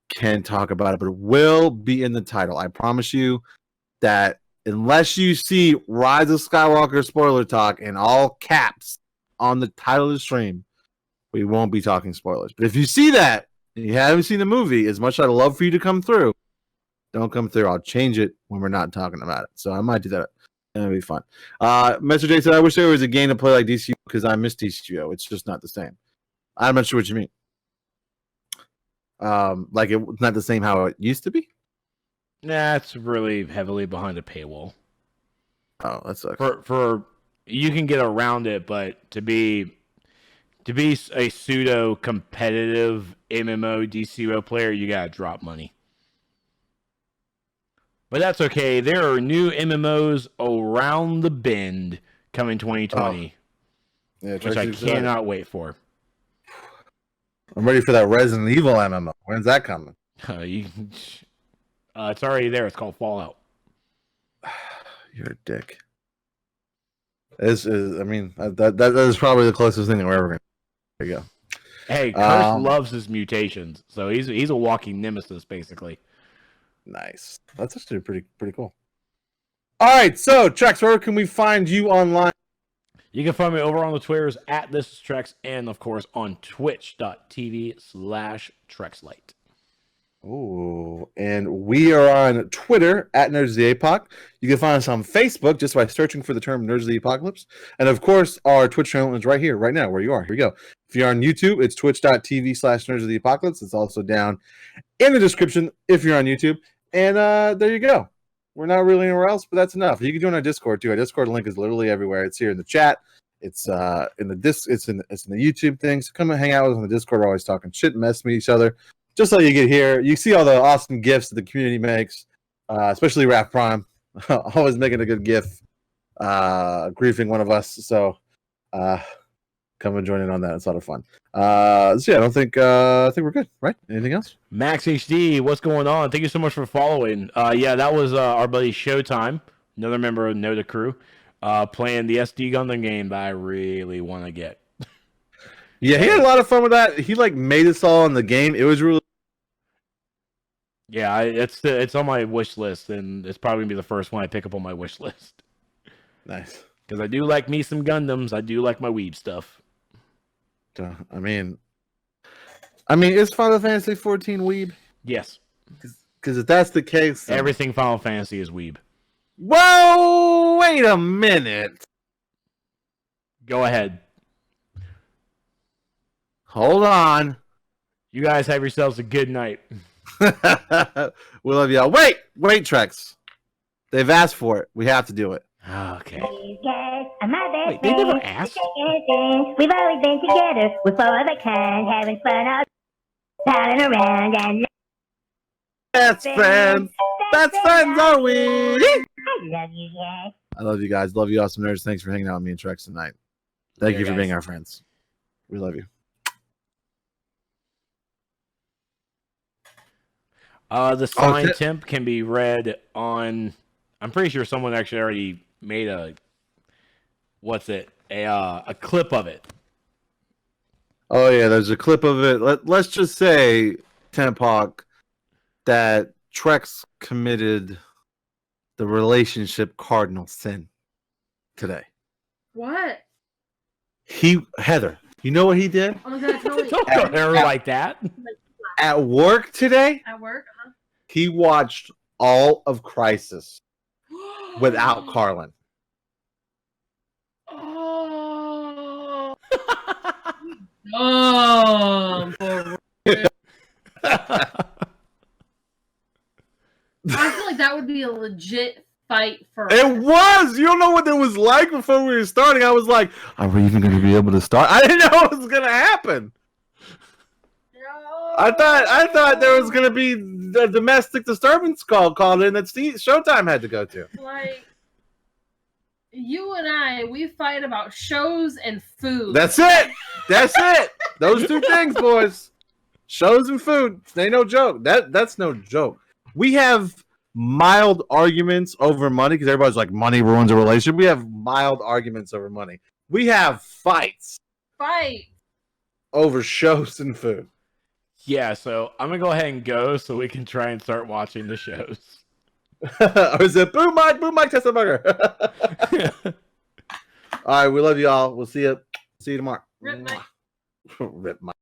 can talk about it. But it will be in the title. I promise you that unless you see Rise of Skywalker spoiler talk in all caps on the title of the stream, we won't be talking spoilers. But if you see that and you haven't seen the movie, as much as I'd love for you to come through, don't come through. I'll change it when we're not talking about it. So I might do that. It'll be fun. Mr. J said, I wish there was a game to play like DCU because I miss DCU. It's just not the same. I'm not sure what you mean. Like it's not the same how it used to be? Nah, it's really heavily behind a paywall. Oh, that sucks. For you can get around it, but to be a pseudo competitive MMO DCO player, you gotta drop money. But that's okay. There are new MMOs around the bend coming 2020, Yeah, which I cannot wait for. I'm ready for that Resident Evil MMO. When's that coming? It's already there. It's called Fallout. You're a dick. I mean, that is probably the closest thing that we're ever going to. There you go. Hey, Curse loves his mutations, so he's a walking nemesis, basically. Nice. That's actually pretty cool. All right, so Trex, where can we find you online? You can find me over on the Twitters at This Is Trex, and of course on twitch.tv/TrexLight. Oh, and we are on Twitter at Nerds of the Apoc. You can find us on Facebook just by searching for the term Nerds of the Apocalypse. And of course, our Twitch channel is right here, right now, where you are. Here we go. If you're on YouTube, it's twitch.tv/Nerds of the Apocalypse. It's also down in the description if you're on YouTube. And there you go. We're not really anywhere else, but that's enough. You can join our Discord too. Our Discord link is literally everywhere. It's here in the chat. It's in the it's in the YouTube thing. So come and hang out with us on the Discord. We're always talking shit, messing with each other. Just so you get here, you see all the awesome gifts that the community makes, especially Raph Prime, always making a good gif, griefing one of us. So come and join in on that. It's a lot of fun. So yeah, I think we're good, right? Anything else? Max HD, what's going on? Thank you so much for following. Yeah, that was our buddy Showtime, another member of NotA crew, playing the SD Gundam game that I really want to get. Yeah, he had a lot of fun with that. He made us all in the game. It was really. Yeah, it's on my wish list, and it's probably gonna be the first one I pick up on my wish list. Nice, because I do like me some Gundams. I do like my weeb stuff. I mean, is Final Fantasy 14 weeb? Yes. Because if that's the case, then... everything Final Fantasy is weeb. Whoa! Wait a minute. Go ahead. Hold on. You guys have yourselves a good night. We love y'all. Wait, Trex. They've asked for it. We have to do it. Okay. Wait, they never asked? We've always been together. We're four of a kind, having fun all palling around and best friends. Best friends are we? I love you guys. I love you guys. Love you, awesome nerds. Thanks for hanging out with me and Trex tonight. Thank you for being our friends. We love you. The sign temp can be read on. I'm pretty sure someone actually already made a clip of it. Oh yeah, there's a clip of it. Let's just say, Temphawk, that Trex committed the relationship cardinal sin today. What? Heather, you know what he did? Oh my God, tell me. Don't go there like that. At work today, At work? he watched all of Crisis without Carlin. Oh. I feel like that would be a legit fight for It us. was. You don't know what it was like before we were starting. I was like, are we even going to be able to start? I didn't know it was going to happen. I thought there was going to be a domestic disturbance called in that Showtime had to go to. Like, you and we fight about shows and food. That's it. That's it. Those two things, boys. Shows and food. Ain't no joke. That's no joke. We have mild arguments over money because everybody's like, money ruins a relationship. We have mild arguments over money. We have fights over shows and food. Yeah, so I'm gonna go ahead and go so we can try and start watching the shows. Or is it boom Mike, test the burger? All right, we love you all. We'll see you tomorrow. Rip Mike. Rip Mike.